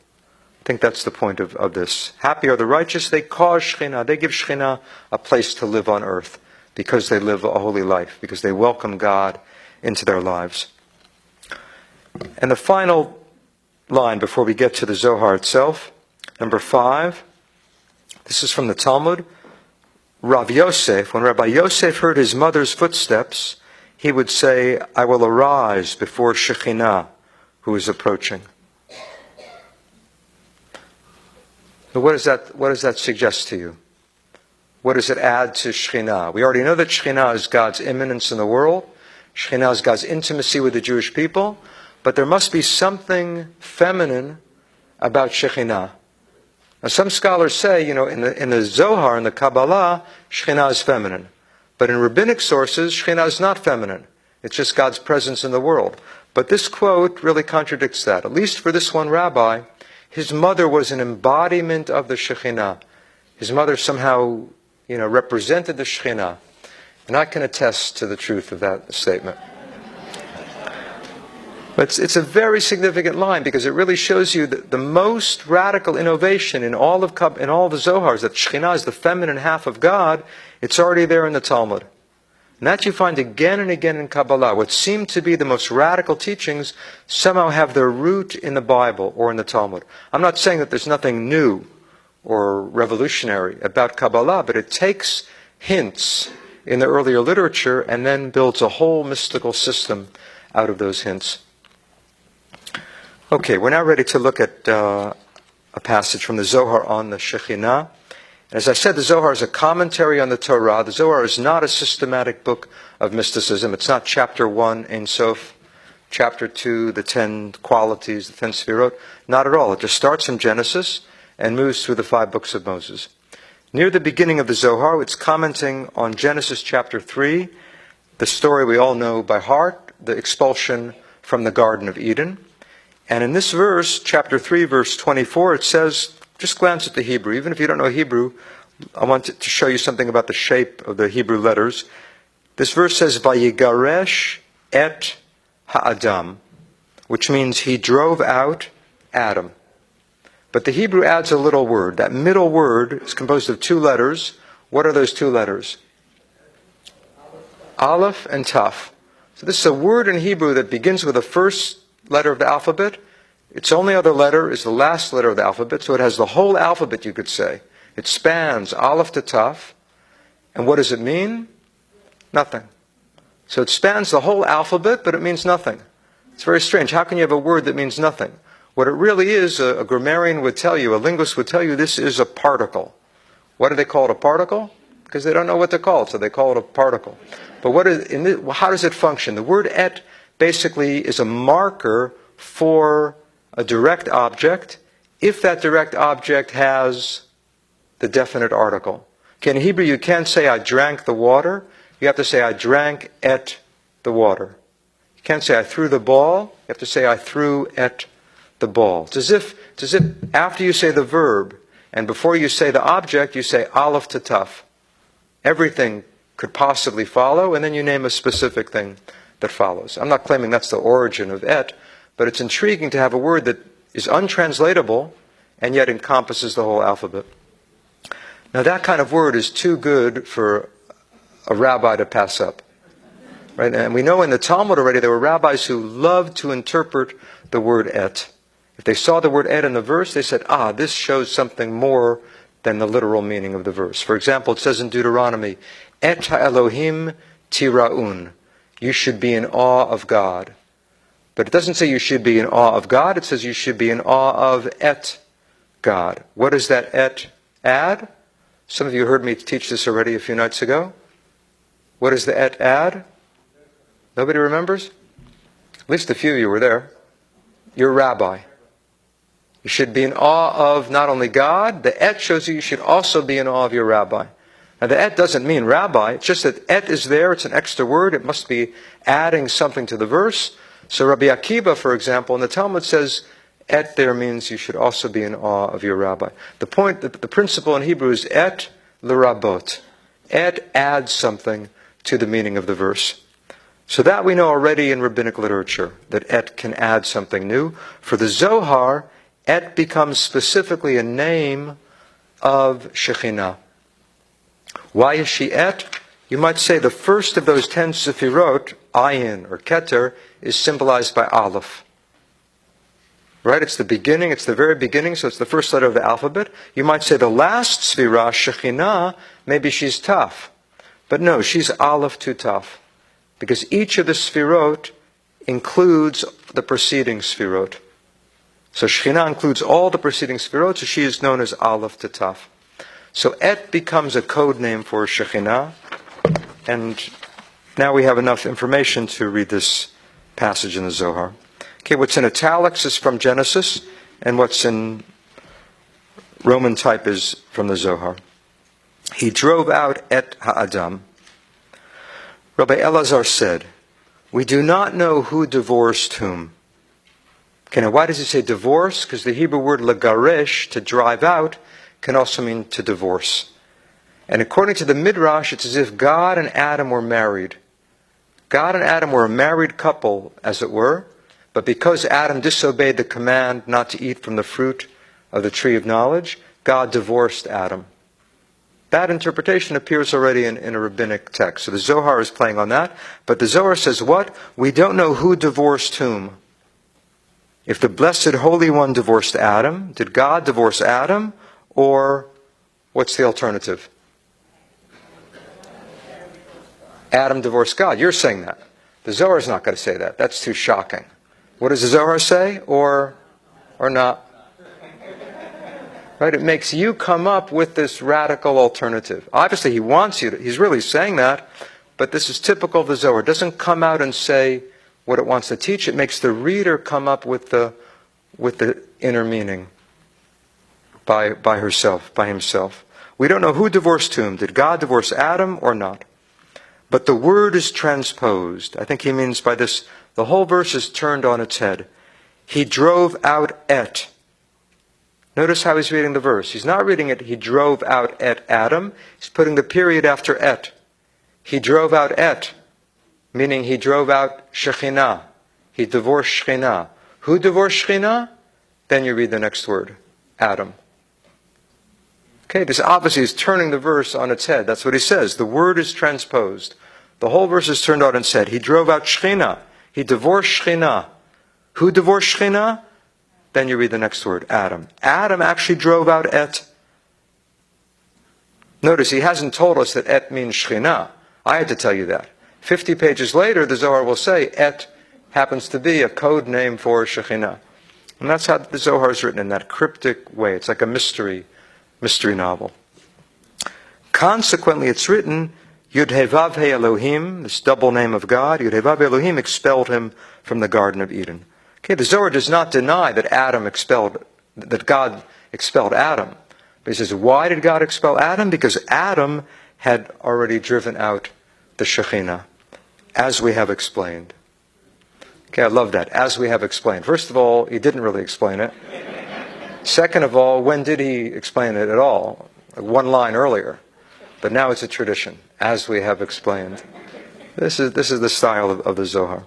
I think that's the point of this. Happy are the righteous, they cause Shekhinah, they give Shekhinah a place to live on earth because they live a holy life, because they welcome God into their lives. And the final line before we get to the Zohar itself, number 5, this is from the Talmud. Rav Yosef, when Rabbi Yosef heard his mother's footsteps, he would say, I will arise before Shekhinah, who is approaching. So what does that suggest to you? What does it add to Shekhinah? We already know that Shekhinah is God's immanence in the world. Shekhinah is God's intimacy with the Jewish people. But there must be something feminine about Shekhinah. Now some scholars say, in the Zohar and the Kabbalah, Shekhinah is feminine. But in rabbinic sources, Shekhinah is not feminine. It's just God's presence in the world. But this quote really contradicts that. At least for this one rabbi, his mother was an embodiment of the Shekhinah. His mother somehow, represented the Shekhinah. And I can attest to the truth of that statement. But it's a very significant line because it really shows you that the most radical innovation in all the Zohars, that Shekhinah is the feminine half of God, it's already there in the Talmud. And that you find again and again in Kabbalah. What seem to be the most radical teachings somehow have their root in the Bible or in the Talmud. I'm not saying that there's nothing new or revolutionary about Kabbalah, but it takes hints in the earlier literature and then builds a whole mystical system out of those hints. Okay, we're now ready to look at a passage from the Zohar on the Shekhinah. As I said, the Zohar is a commentary on the Torah. The Zohar is not a systematic book of mysticism. It's not chapter 1, Ein Sof, chapter 2, the 10 qualities, the 10 Sfirot. Not at all. It just starts in Genesis and moves through the 5 books of Moses. Near the beginning of the Zohar, it's commenting on Genesis chapter 3, the story we all know by heart, the expulsion from the Garden of Eden. And in this verse, chapter 3, verse 24, it says, just glance at the Hebrew. Even if you don't know Hebrew, I want to show you something about the shape of the Hebrew letters. This verse says, Vayigaresh et ha'adam, which means he drove out Adam. But the Hebrew adds a little word. That middle word is composed of 2 letters. What are those 2 letters? Aleph and Taf. So this is a word in Hebrew that begins with the first letter of the alphabet. Its only other letter is the last letter of the alphabet, so it has the whole alphabet, you could say. It spans Aleph to Taf. And what does it mean? Nothing. So it spans the whole alphabet, but it means nothing. It's very strange. How can you have a word that means nothing? What it really is, a grammarian would tell you, a linguist would tell you, this is a particle. Why do they call it a particle? Because they don't know what to call it, so they call it a particle. But how does it function? The word et basically is a marker for a direct object if that direct object has the definite article. Okay, in Hebrew you can't say I drank the water. You have to say I drank et the water. You can't say I threw the ball. You have to say I threw et the ball. It's as if after you say the verb and before you say the object, you say Aleph to Taf. Everything could possibly follow, and then you name a specific thing that follows. I'm not claiming that's the origin of et, but it's intriguing to have a word that is untranslatable and yet encompasses the whole alphabet. Now that kind of word is too good for a rabbi to pass up. Right? And we know in the Talmud already there were rabbis who loved to interpret the word et. If they saw the word et in the verse, they said, this shows something more than the literal meaning of the verse. For example, it says in Deuteronomy, et ha'elohim tiraun. You should be in awe of God. But it doesn't say you should be in awe of God, it says you should be in awe of et God. What does that et add? Some of you heard me teach this already a few nights ago. What does the et add? Nobody remembers? At least a few of you were there. You're a rabbi. You should be in awe of not only God, the et shows you should also be in awe of your rabbi. Now the et doesn't mean rabbi, it's just that et is there, it's an extra word, it must be adding something to the verse. So Rabbi Akiva, for example, in the Talmud says, et there means you should also be in awe of your rabbi. The principle in Hebrew is et l'rabot. Et adds something to the meaning of the verse. So that we know already in rabbinic literature, that et can add something new. For the Zohar, et becomes specifically a name of Shekhinah. Why is she et? You might say the first of those 10 Sefirot, Ayin or Keter, is symbolized by Aleph. Right? It's the beginning, it's the very beginning, so it's the first letter of the alphabet. You might say the last Sefirah, Shekhinah, maybe she's Taf. But no, she's Aleph to Taf. Because each of the Sfirot includes the preceding Sfirot. So Shekhinah includes all the preceding Sfirot, so she is known as Aleph to Taf. So et becomes a code name for Shekhinah. And now we have enough information to read this passage in the Zohar. Okay, what's in italics is from Genesis, and what's in Roman type is from the Zohar. He drove out et ha'adam. Rabbi Elazar said, we do not know who divorced whom. Okay, now why does he say divorce? Because the Hebrew word lagaresh, to drive out, can also mean to divorce. And according to the Midrash, it's as if God and Adam were married. God and Adam were a married couple, as it were, but because Adam disobeyed the command not to eat from the fruit of the tree of knowledge, God divorced Adam. That interpretation appears already in a rabbinic text. So the Zohar is playing on that. But the Zohar says what? We don't know who divorced whom. If the Blessed Holy One divorced Adam, did God divorce Adam? Or what's the alternative? Adam divorced God. You're saying that. The Zohar is not going to say that. That's too shocking. What does the Zohar say? Or not? Right? It makes you come up with this radical alternative. Obviously, he wants you to. He's really saying that, but this is typical of the Zohar. It doesn't come out and say what it wants to teach. It makes the reader come up with the inner meaning by herself, by himself. We don't know who divorced whom. Did God divorce Adam or not? But the word is transposed. I think he means by this, the whole verse is turned on its head. He drove out et. Notice how he's reading the verse. He's not reading it, he drove out et Adam. He's putting the period after et. He drove out et, meaning he drove out Shekhinah. He divorced Shekhinah. Who divorced Shekhinah? Then you read the next word, Adam. Okay, this obviously is turning the verse on its head. That's what he says. The word is transposed. The whole verse is turned on its head. He drove out Shekhinah. He divorced Shekhinah. Who divorced Shekhinah? Then you read the next word, Adam. Adam actually drove out et. Notice he hasn't told us that et means Shekhinah. I had to tell you that. 50 pages later, the Zohar will say et happens to be a code name for Shekhinah. And that's how the Zohar is written, in that cryptic way. It's like a mystery novel. Consequently, it's written, Yud-He-Vav He Elohim, this double name of God, Yud-He-Vav He Elohim expelled him from the Garden of Eden. Okay, the Zohar does not deny that God expelled Adam. But he says, why did God expel Adam? Because Adam had already driven out the Shekhinah, as we have explained. Okay, I love that, as we have explained. First of all, he didn't really explain it. Second of all, when did he explain it at all? Like one line earlier. But now it's a tradition, as we have explained. This is the style of the Zohar.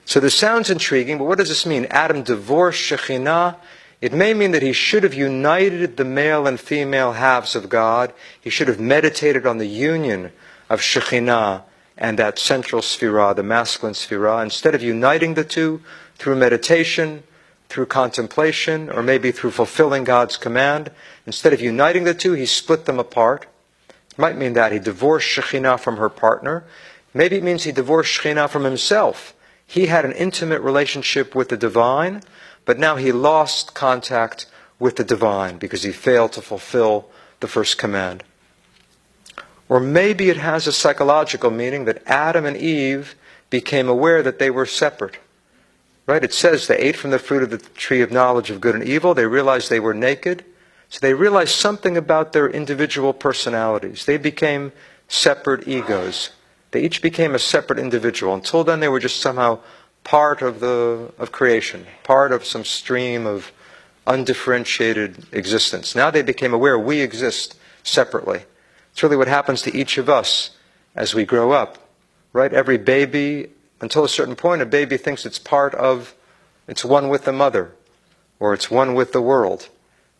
So this sounds intriguing, but what does this mean? Adam divorced Shekhinah. It may mean that he should have united the male and female halves of God. He should have meditated on the union of Shekhinah and that central sphira, the masculine sphira. Instead of uniting the two through meditation, through contemplation, or maybe through fulfilling God's command, instead of uniting the two, he split them apart. It might mean that he divorced Shekhinah from her partner. Maybe it means he divorced Shekhinah from himself. He had an intimate relationship with the divine, but now he lost contact with the divine because he failed to fulfill the first command. Or maybe it has a psychological meaning that Adam and Eve became aware that they were separate. Right? It says they ate from the fruit of the tree of knowledge of good and evil. They realized they were naked. So they realized something about their individual personalities. They became separate egos. They each became a separate individual. Until then, they were just somehow part of creation, part of some stream of undifferentiated existence. Now they became aware we exist separately. It's really what happens to each of us as we grow up. Right? Every baby, until a certain point, a baby thinks it's one with the mother, or it's one with the world.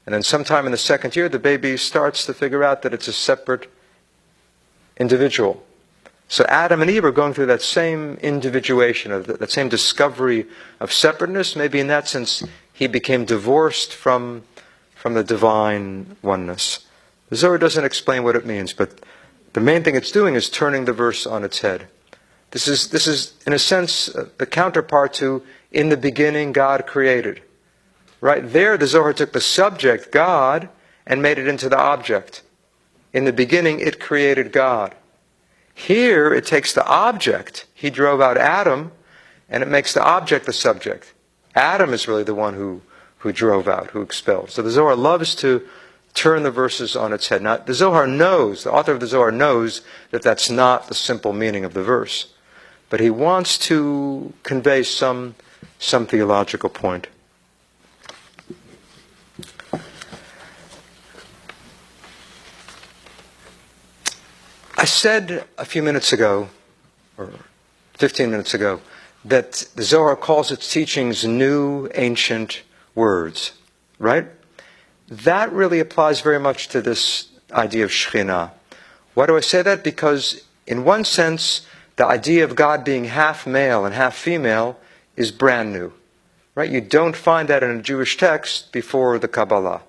And then sometime in the second year, the baby starts to figure out that it's a separate individual. So Adam and Eve are going through that same individuation, that same discovery of separateness. Maybe in that sense, he became divorced from the divine oneness. The Zohar doesn't explain what it means, but the main thing it's doing is turning the verse on its head. This is, in a sense, the counterpart to in the beginning God created. Right there, the Zohar took the subject, God, and made it into the object. In the beginning, it created God. Here, it takes the object. He drove out Adam, and it makes the object the subject. Adam is really the one who drove out, who expelled. So the Zohar loves to turn the verses on its head. Now, the author of the Zohar knows that that's not the simple meaning of the verse. But he wants to convey some theological point. I said a few minutes ago, or 15 minutes ago, that the Zohar calls its teachings new, ancient words. Right? That really applies very much to this idea of Shekhinah. Why do I say that? Because in one sense, the idea of God being half male and half female is brand new. Right? You don't find that in a Jewish text before the Kabbalah.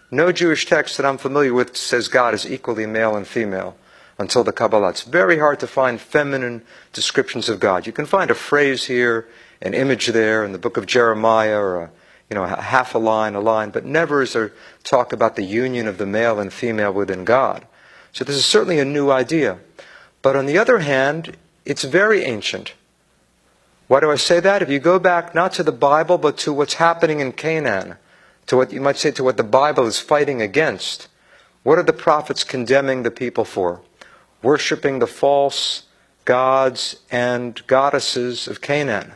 No Jewish text that I'm familiar with says God is equally male and female until the Kabbalah. It's very hard to find feminine descriptions of God. You can find a phrase here, an image there in the book of Jeremiah, or half a line, but never is there talk about the union of the male and female within God. So this is certainly a new idea. But on the other hand, it's very ancient. Why do I say that? If you go back not to the Bible, but to what's happening in Canaan, to what you might say to what the Bible is fighting against, what are the prophets condemning the people for? Worshipping the false gods and goddesses of Canaan.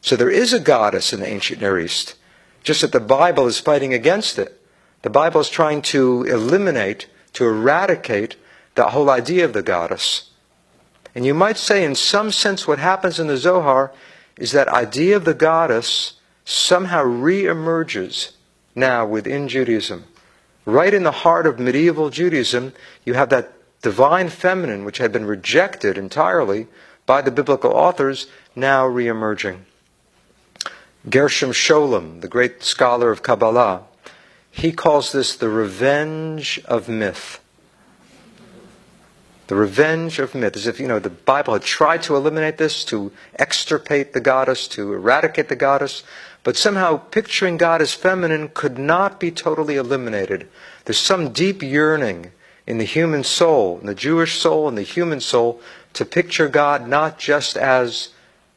So there is a goddess in the ancient Near East, just that the Bible is fighting against it. The Bible is trying to eliminate, to eradicate the whole idea of the goddess. And you might say, in some sense, what happens in the Zohar is that idea of the goddess somehow re-emerges now within Judaism. Right in the heart of medieval Judaism, you have that divine feminine, which had been rejected entirely by the biblical authors, now re-emerging. Gershom Scholem, the great scholar of Kabbalah, he calls this the revenge of myth. The revenge of myth, as if, the Bible had tried to eliminate this, to extirpate the goddess, to eradicate the goddess, but somehow picturing God as feminine could not be totally eliminated. There's some deep yearning in the human soul, in the Jewish soul and the human soul, to picture God not just as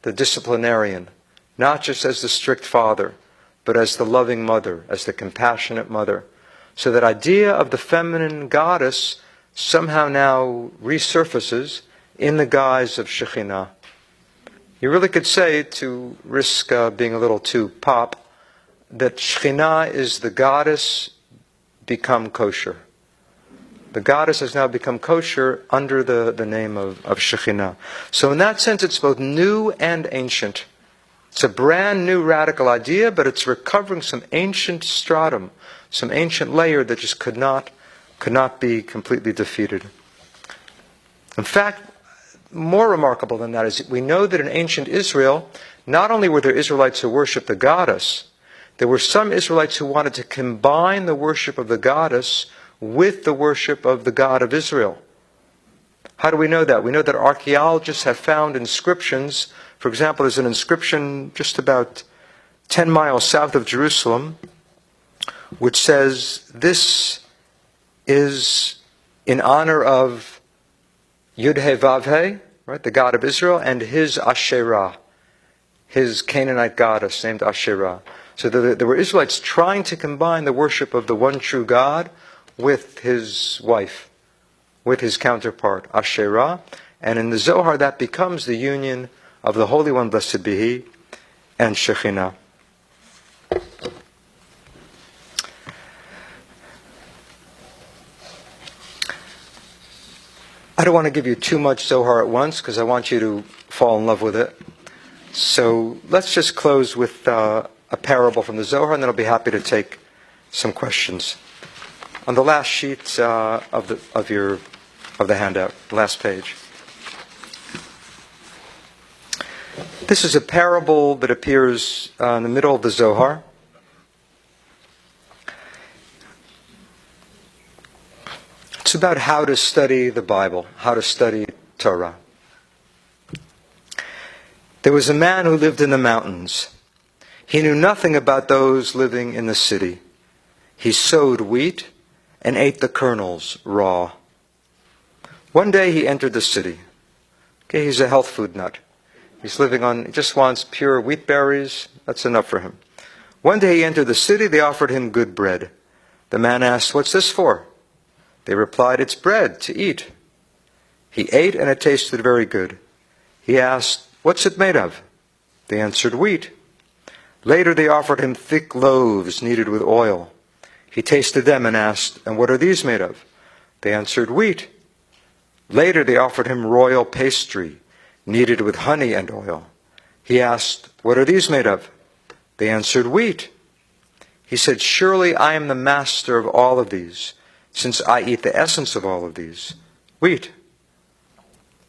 the disciplinarian, not just as the strict father, but as the loving mother, as the compassionate mother. So that idea of the feminine goddess somehow now resurfaces in the guise of Shekhinah. You really could say, to risk being a little too pop, that Shekhinah is the goddess become kosher. The goddess has now become kosher under the name of Shekhinah. So in that sense, it's both new and ancient. It's a brand new radical idea, but it's recovering some ancient stratum, some ancient layer that just could not be completely defeated. In fact, more remarkable than that is we know that in ancient Israel, not only were there Israelites who worshipped the goddess, there were some Israelites who wanted to combine the worship of the goddess with the worship of the God of Israel. How do we know that? We know that archaeologists have found inscriptions. For example, there's an inscription just about 10 miles south of Jerusalem, which says, this is in honor of Yud-He Vav-He, right, the God of Israel, and his Asherah, his Canaanite goddess named Asherah. So there were Israelites trying to combine the worship of the one true God with his wife, with his counterpart, Asherah. And in the Zohar, that becomes the union of the Holy One, blessed be He, and Shekhinah. I don't want to give you too much Zohar at once because I want you to fall in love with it. So let's just close with a parable from the Zohar, and then I'll be happy to take some questions. On the last sheet of the handout, last page. This is a parable that appears in the middle of the Zohar. It's about how to study the Bible, how to study Torah. There was a man who lived in the mountains. He knew nothing about those living in the city. He sowed wheat and ate the kernels raw. One day he entered the city. Okay, he's a health food nut. He's living on, he just wants pure wheat berries. That's enough for him. One day he entered the city. They offered him good bread. The man asked, "What's this for?" They replied, "It's bread to eat." He ate and it tasted very good. He asked, "What's it made of?" They answered, "Wheat." Later they offered him thick loaves kneaded with oil. He tasted them and asked, "And what are these made of?" They answered, "Wheat." Later they offered him royal pastry kneaded with honey and oil. He asked, "What are these made of?" They answered, "Wheat." He said, "Surely I am the master of all of these, since I eat the essence of all of these, wheat."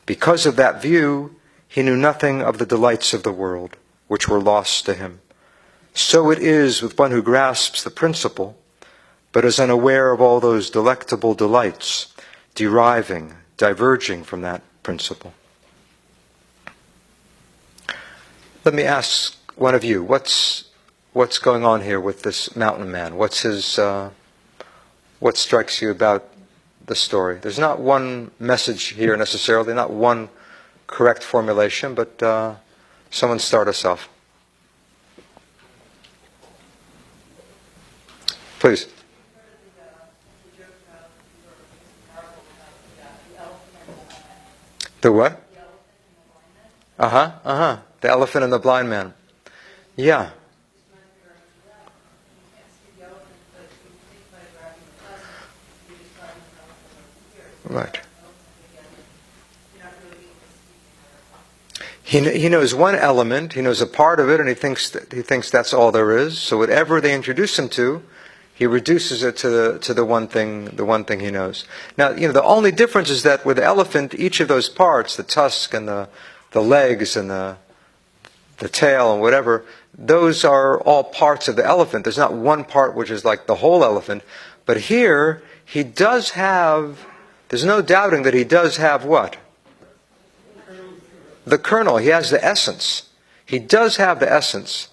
Because of that view, he knew nothing of the delights of the world, which were lost to him. So it is with one who grasps the principle, but is unaware of all those delectable delights, diverging from that principle. Let me ask one of you, what's going on here with this mountain man? What strikes you about the story? There's not one message here necessarily, not one correct formulation, but someone start us off. Please. The what? The elephant and the blind man. Yeah. Right. He knows one element, he knows a part of it, and he thinks that's all there is. So whatever they introduce him to, he reduces it to the one thing he knows. Now, the only difference is that with the elephant, each of those parts, the tusk and the legs and the tail and whatever, those are all parts of the elephant. There's not one part which is like the whole elephant. But here, he does have, there's no doubting that he does have what? The kernel. He has the essence. He does have the essence,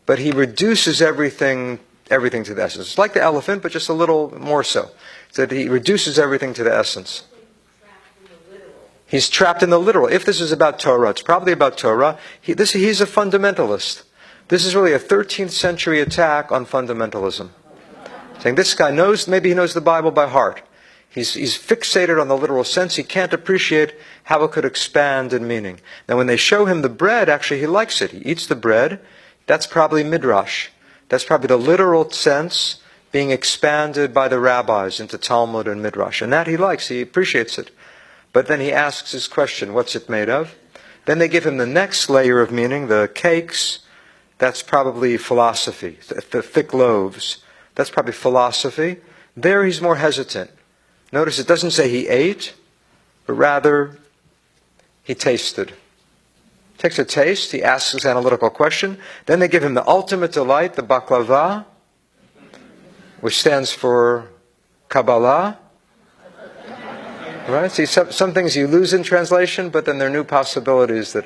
but he reduces everything to the essence. It's like the elephant, but just a little more so. That he reduces everything to the essence. He's trapped in the literal. If this is about Torah, it's probably about Torah. He's a fundamentalist. This is really a 13th century attack on fundamentalism. Saying this guy maybe he knows the Bible by heart. He's fixated on the literal sense. He can't appreciate how it could expand in meaning. Now when they show him the bread, actually he likes it. He eats the bread. That's probably midrash. That's probably the literal sense being expanded by the rabbis into Talmud and Midrash. And that he likes, he appreciates it. But then he asks his question, what's it made of? Then they give him the next layer of meaning, the cakes. That's probably philosophy. The thick loaves, that's probably philosophy. There he's more hesitant. Notice it doesn't say he ate, but rather he tasted. Takes a taste, he asks his analytical question. Then they give him the ultimate delight, the baklava, which stands for Kabbalah. Right? See, some things you lose in translation, but then there are new possibilities that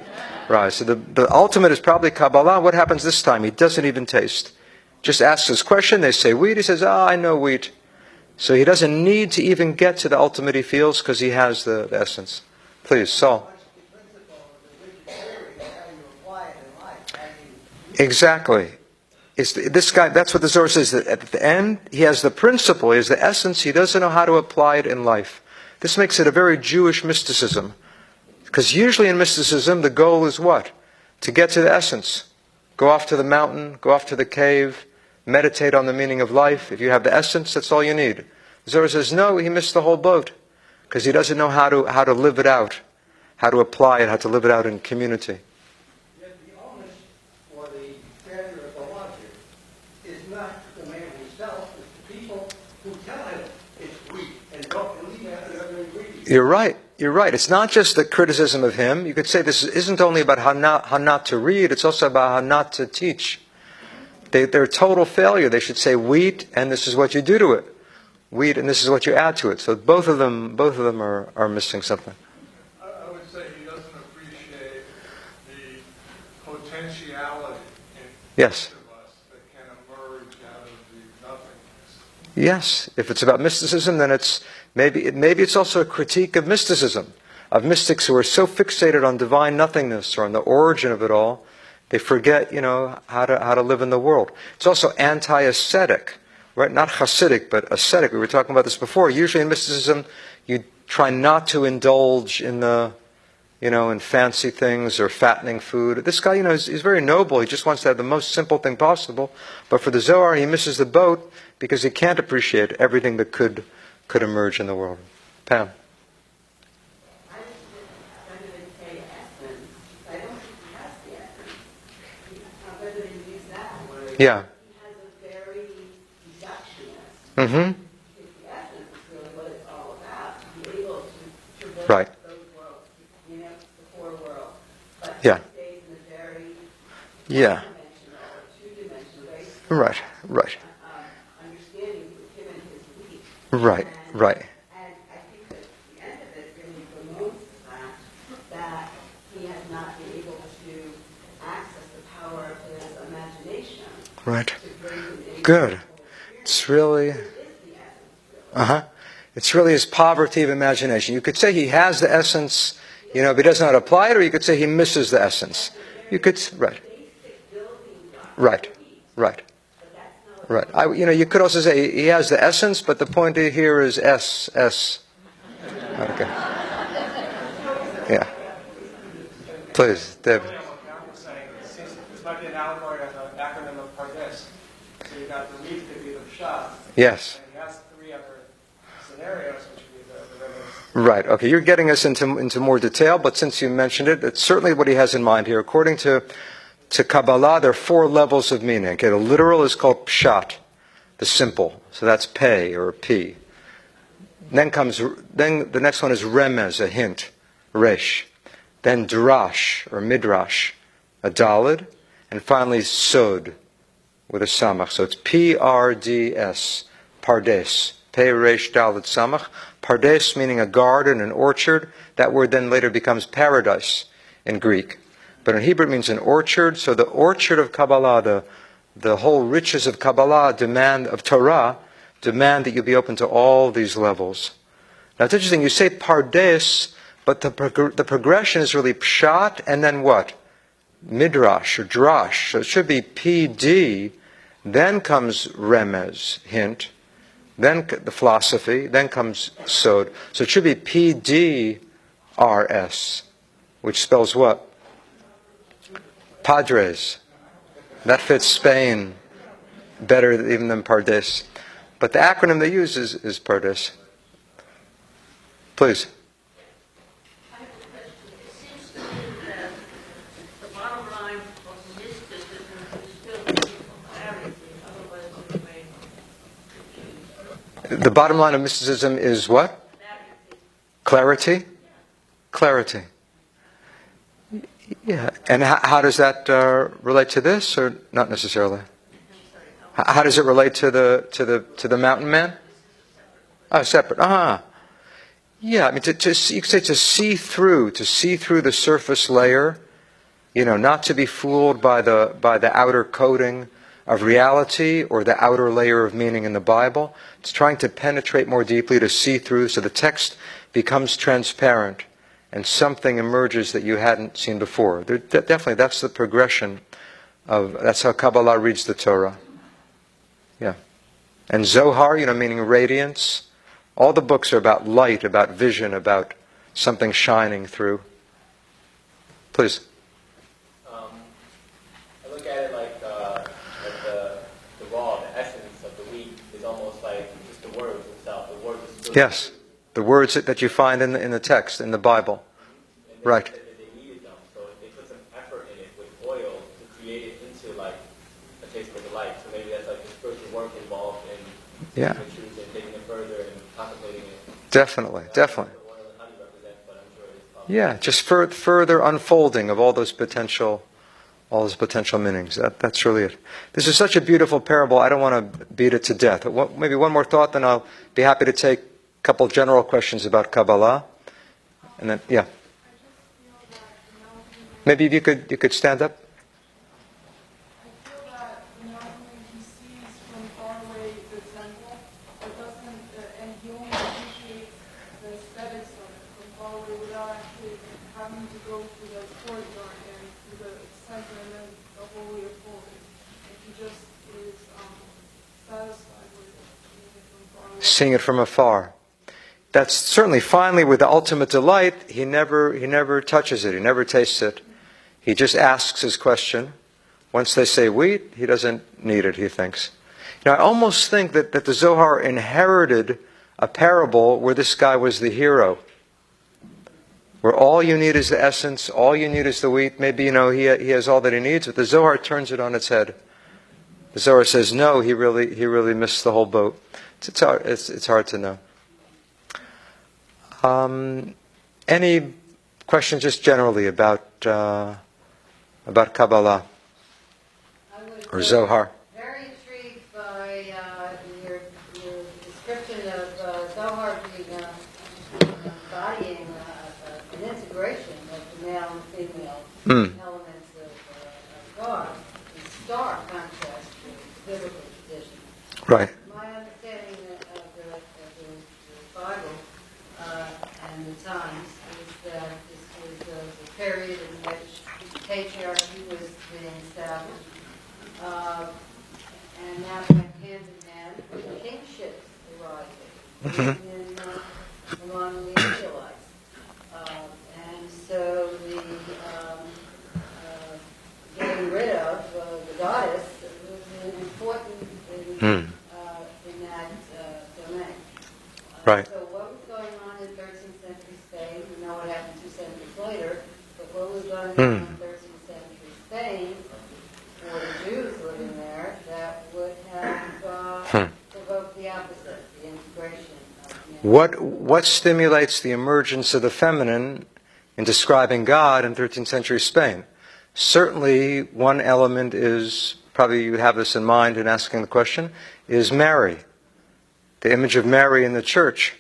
rise. So the ultimate is probably Kabbalah. What happens this time? He doesn't even taste. Just asks his question. They say wheat. He says, I know wheat. So he doesn't need to even get to the ultimate he feels because he has the essence. Please, Saul. Exactly. This guy, that's what the Zohar says, that at the end, he has the principle, he has the essence, he doesn't know how to apply it in life. This makes it a very Jewish mysticism. Because usually in mysticism, the goal is what? To get to the essence. Go off to the mountain, go off to the cave, meditate on the meaning of life. If you have the essence, that's all you need. The Zohar says, no, he missed the whole boat. Because he doesn't know how to live it out, how to apply it, how to live it out in community. You're right. You're right. It's not just the criticism of him. You could say this isn't only about how not to read, it's also about how not to teach. They're a total failure. They should say wheat, and this is what you do to it. Wheat, and this is what you add to it. So both of them are missing something. I would say he doesn't appreciate the potentiality in Yes. each of us that can emerge out of the nothingness. Yes. If it's about mysticism, then maybe it's also a critique of mysticism, of mystics who are so fixated on divine nothingness or on the origin of it all, they forget, how to live in the world. It's also anti-ascetic, right? Not Hasidic, but ascetic. We were talking about this before. Usually in mysticism, you try not to indulge in in fancy things or fattening food. This guy, he's very noble. He just wants to have the most simple thing possible. But for the Zohar, he misses the boat because he can't appreciate everything that could emerge in the world. Pam. I didn't say essence. I don't think he has the essence. Whether you use that word. Yeah. He has a very reductionist. Mm-hmm. If the essence is really what it's all about, to be able to traverse Right. those worlds, the four worlds. But Yeah. he stays in a very Yeah. one-dimensional or two-dimensional, very Right. understanding with him and his weak. Right. Right. And I think that the end of it really promotes the fact that he has not been able to access the power of his imagination. Right. To bring him into Good. the whole It's really, experience. It is the essence, really. it's really his poverty of imagination. You could say he has the essence, but he does not apply it, or you could say he misses the essence. You could, right. Basic building block. Right. But that's not Right. You could also say he has the essence, but the point here is S. Okay. Yeah. Please, David. This might be an allegory of the acronym of Pardes. So you've got the wheat could be the pshat, Yes. and he has three other scenarios, which would be the remnants. Right. Okay. You're getting us into more detail, but since you mentioned it, it's certainly what he has in mind here. According to Kabbalah, there are 4 levels of meaning. Okay, the literal is called pshat, the simple. So that's pei or p. Then the next one is remez, a hint, resh. Then drash or midrash, a dalid, and finally sod with a samach. So it's P-R-D-S, pardes, pei resh dalid samach. Pardes meaning a garden, an orchard. That word then later becomes paradise in Greek. But in Hebrew it means an orchard. So the orchard of Kabbalah, the whole riches of Kabbalah of Torah, demand that you be open to all these levels. Now it's interesting, you say pardes, but the progression is really pshat and then what? Midrash or drash. So it should be PD, then comes remez, hint, then the philosophy, then comes sod. So it should be PDRS, which spells what? Padres. That fits Spain better even than Pardes. But the acronym they use is Pardes. Please. I have a question. It seems to me that the bottom line of mysticism is still looking for clarity, otherwise we may confuse. The bottom line of mysticism is what? Clarity? Clarity. Yeah. And how does that relate to this, or not necessarily? How does it relate to the mountain man? Oh, separate. Yeah. I mean, you could say to see through the surface layer. Not to be fooled by the outer coating of reality or the outer layer of meaning in the Bible. It's trying to penetrate more deeply, to see through, so the text becomes transparent and something emerges that you hadn't seen before. Definitely, that's the progression that's how Kabbalah reads the Torah. Yeah. And Zohar, meaning radiance. All the books are about light, about vision, about something shining through. Please. I look at it like the raw, the essence of the wheat is almost like just the words itself. The word is still Yes. The words that you find in the text, in the Bible. and Right. They said that they needed them, so they put some effort in it with oil to create it into like a taste for delight. So maybe that's like the spiritual work involved in Yeah. the truth and taking it further and contemplating it. Definitely. I don't know what the oil and honey represent, but I'm sure it is possible. Yeah, just further unfolding of all those potential meanings. That's really it. This is such a beautiful parable. I don't want to beat it to death. Maybe one more thought, then I'll be happy to take a couple of general questions about Kabbalah. And then, yeah. Maybe if you could stand up. I feel that not only he sees from far away the temple, but doesn't, and he only appreciates the aesthetics of it from far away without actually having to go to the courtyard and to the center and then the Holy of Holies. And he just is satisfied with it, seeing it from far away. Seeing it from afar. That's certainly finally with the ultimate delight. He never touches it. He never tastes it. He just asks his question. Once they say wheat, he doesn't need it, he thinks. I almost think that the Zohar inherited a parable where this guy was the hero. Where all you need is the essence, all you need is the wheat. Maybe, he has all that he needs, but the Zohar turns it on its head. The Zohar says, no, he really missed the whole boat. It's hard to know. Any questions just generally about Kabbalah I was or Zohar? very intrigued by your description of Zohar being embodying an integration of the male and female elements of God, in stark contrast to the biblical tradition. Right. My understanding of the Bible and the times is that this was the period in which patriarchy was being established, and that went hand in hand with kingships arising among the Israelites. And so the getting rid of the goddess was important in that domain. Right. So what was going on in 13th century Spain? We know what happened 2 centuries later, but what was going on in 13th century Spain for the Jews living there that would have provoked the opposite, the integration of What stimulates the emergence of the feminine in describing God in 13th century Spain? Certainly, one element is, probably you have this in mind in asking the question, is Mary. The image of Mary in the church.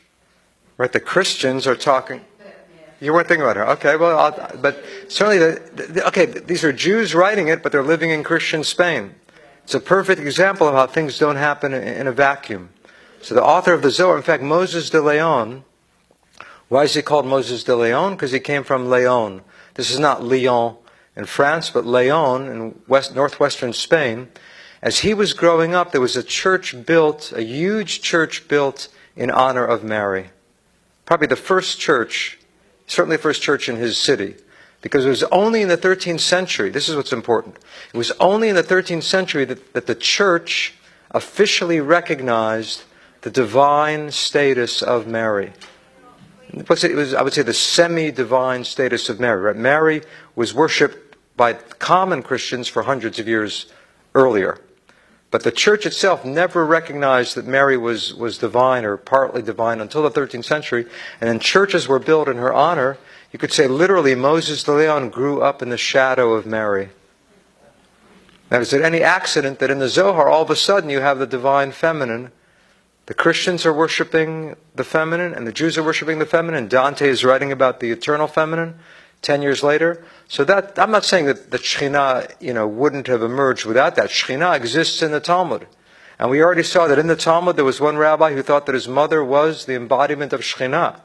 Right, the Christians are talking... You weren't thinking about her. Okay, well, but certainly, these are Jews writing it, but they're living in Christian Spain. It's a perfect example of how things don't happen in a vacuum. So the author of the Zohar, in fact, Moses de Leon, why is he called Moses de Leon? Because he came from Leon. This is not Lyon in France, but Leon in northwestern Spain. As he was growing up, there was a huge church built in honor of Mary. Probably the first church, certainly the first church in his city. Because it was only in the 13th century, this is what's important, it was only in the 13th century that the church officially recognized the divine status of Mary. It was, I would say, the semi-divine status of Mary. Right? Mary was worshipped by common Christians for hundreds of years earlier. But the church itself never recognized that Mary was divine or partly divine until the 13th century. And then churches were built in her honor. You could say literally Moses de Leon grew up in the shadow of Mary. Now, is it any accident that in the Zohar all of a sudden you have the divine feminine? The Christians are worshiping the feminine and the Jews are worshiping the feminine. Dante is writing about the eternal feminine 10 years later. So that, I'm not saying that the Shekhinah, wouldn't have emerged without that. Shekhinah exists in the Talmud. And we already saw that in the Talmud there was one rabbi who thought that his mother was the embodiment of Shekhinah.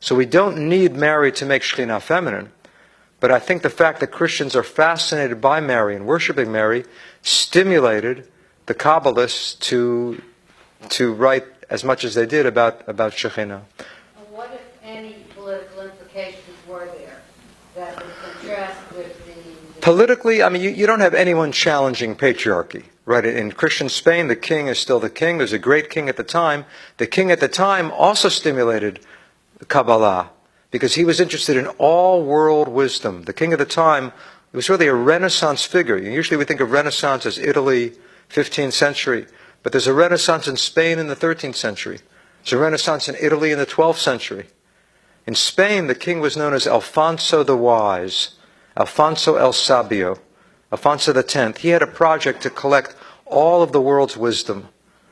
So we don't need Mary to make Shekhinah feminine. But I think the fact that Christians are fascinated by Mary and worshiping Mary stimulated the Kabbalists to write as much as they did about Shekhinah. What, if any, political implications were there that would contrast with the... Politically, I mean, you don't have anyone challenging patriarchy, right? In Christian Spain, the king is still the king. There's a great king at the time. The king at the time also stimulated Kabbalah because he was interested in all world wisdom. The king of the time was really a Renaissance figure. Usually we think of Renaissance as Italy, 15th century. But there's a Renaissance in Spain in the 13th century. There's a Renaissance in Italy in the 12th century. In Spain, the king was known as Alfonso the Wise, Alfonso el Sabio, Alfonso X. He had a project to collect all of the world's wisdom.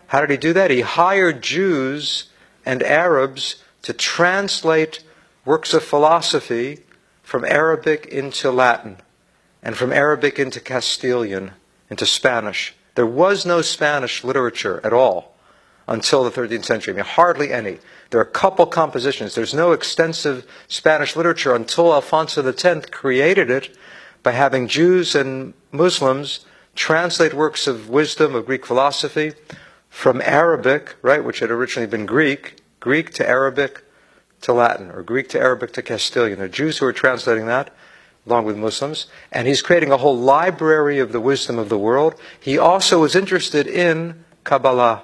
How did he do that? He hired Jews and Arabs to translate works of philosophy from Arabic into Latin, and from Arabic into Castilian, into Spanish. There was no Spanish literature at all until the 13th century. I mean, hardly any. There are a couple compositions. There's no extensive Spanish literature until Alfonso X created it by having Jews and Muslims translate works of wisdom, of Greek philosophy, from Arabic, right, which had originally been Greek to Arabic to Latin, or Greek to Arabic to Castilian. There are Jews who are translating that, along with Muslims, and he's creating a whole library of the wisdom of the world. He also was interested in Kabbalah.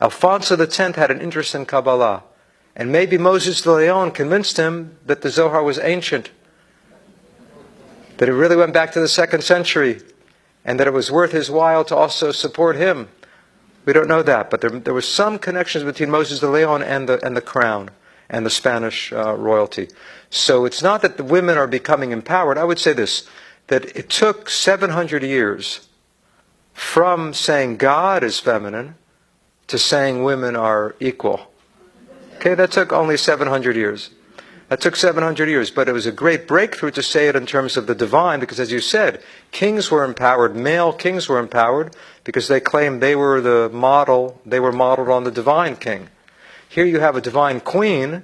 Alfonso X had an interest in Kabbalah, and maybe Moses de Leon convinced him that the Zohar was ancient, that it really went back to the 2nd century, and that it was worth his while to also support him. We don't know that, but there were some connections between Moses de Leon and the crown and the Spanish royalty. So it's not that the women are becoming empowered. I would say this, that it took 700 years from saying God is feminine to saying women are equal. Okay, that took only 700 years. That took 700 years, but it was a great breakthrough to say it in terms of the divine, because as you said, kings were empowered, male kings were empowered, because they claimed they were the model, they were modeled on the divine king. Here you have a divine queen.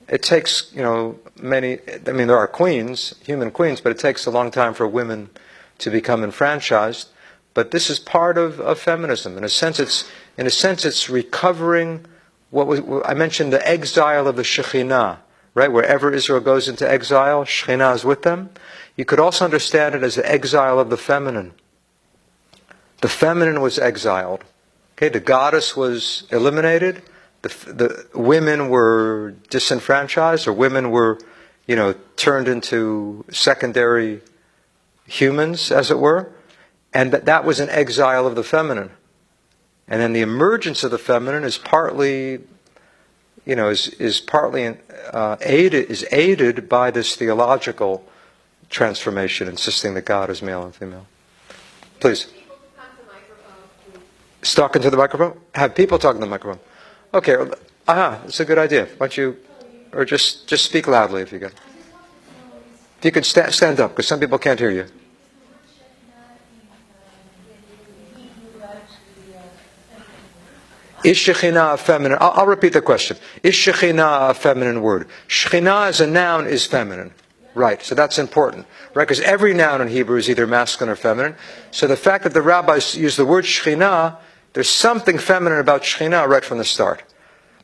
It takes, many, there are queens, human queens, but it takes a long time for women to become enfranchised. But this is part of feminism. In a sense, it's recovering I mentioned the exile of the Shekhinah, right? Wherever Israel goes into exile, Shekhinah is with them. You could also understand it as the exile of the feminine. The feminine was exiled. Okay, the goddess was eliminated. The women were disenfranchised, or women were, turned into secondary humans, as it were. And that was an exile of the feminine. And then the emergence of the feminine is partly, aided by this theological transformation, insisting that God is male and female. Please. Talking to the microphone? Have people talking to the microphone. Okay. That's a good idea. Why don't you, or just speak loudly if you can. If you could stand up, because some people can't hear you. Is Shekhinah a feminine? I'll repeat the question. Is Shekhinah a feminine word? Shekhinah as a noun is feminine. Right, so that's important. Right, because every noun in Hebrew is either masculine or feminine. So the fact that the rabbis use the word Shekhinah, there's something feminine about Shekhinah right from the start.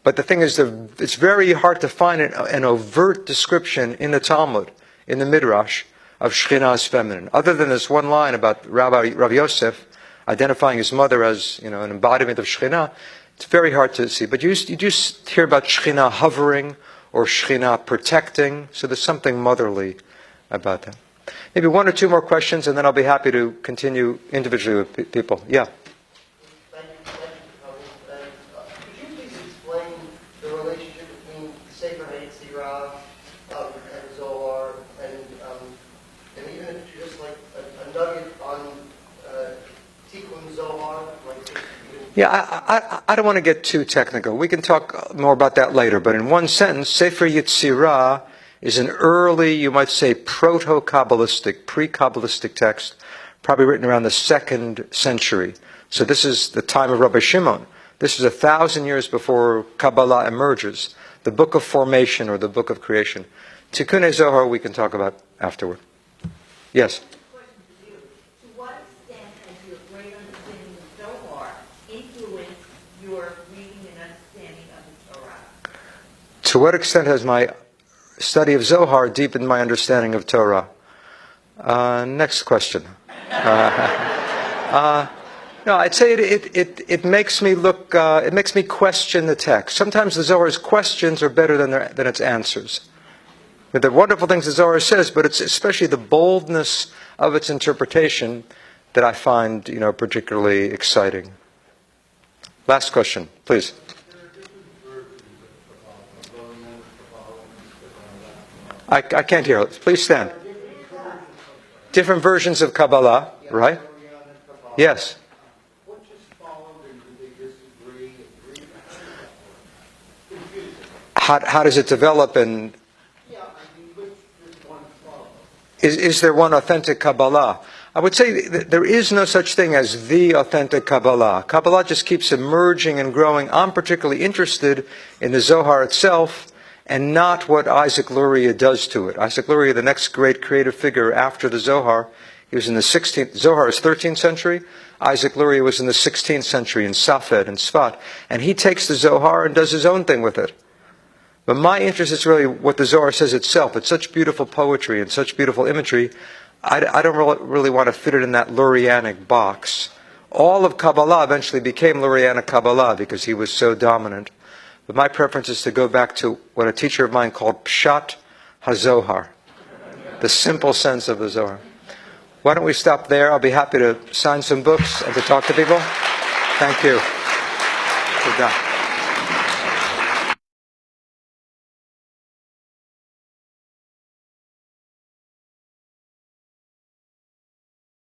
But the thing is, it's very hard to find an overt description in the Talmud, in the Midrash, of Shekhinah as feminine. Other than this one line about Rav Yosef, identifying his mother as, an embodiment of Shekhinah, it's very hard to see. But you do hear about Shekhinah hovering or Shekhinah protecting, so there's something motherly about that. Maybe one or two more questions, and then I'll be happy to continue individually with people. Yeah? Thank you, Tony. Could you please explain the relationship between Sefer Yetzirah and Zohar, and even if you just like a nugget on Tikkun Zohar? Yeah, I don't want to get too technical. We can talk more about that later. But in one sentence, Sefer Yetzirah is an early, you might say, proto-Kabbalistic, pre-Kabbalistic text, probably written around the 2nd century. So this is the time of Rabbi Shimon. This is 1,000 years before Kabbalah emerges, the book of formation or the book of creation. Tikkun Zohar we can talk about afterward. Yes? Question to you. To what extent has your great understanding of Zohar influenced your reading and understanding of the Torah? To what extent has my study of Zohar deepened my understanding of Torah? Next question. No, I'd say it makes me look. It makes me question the text. Sometimes the Zohar's questions are better than its answers. The wonderful things the Zohar says, but it's especially the boldness of its interpretation that I find, particularly exciting. Last question, please. I can't hear. Please stand. Different versions of Kabbalah, right? Yes. What just followed, and do they disagree? How does it develop, and Yeah, which one follows? is there one authentic Kabbalah? I would say that there is no such thing as the authentic Kabbalah. Kabbalah just keeps emerging and growing. I'm particularly interested in the Zohar itself, and not what Isaac Luria does to it. Isaac Luria, the next great creative figure after the Zohar, he was in the 16th, Zohar is 13th century, Isaac Luria was in the 16th century in Safed and Sfat, and he takes the Zohar and does his own thing with it. But my interest is really what the Zohar says itself. It's such beautiful poetry and such beautiful imagery, I don't really want to fit it in that Lurianic box. All of Kabbalah eventually became Lurianic Kabbalah because he was so dominant. But my preference is to go back to what a teacher of mine called Pshat HaZohar, the simple sense of the Zohar. Why don't we stop there? I'll be happy to sign some books and to talk to people. Thank you. Good job.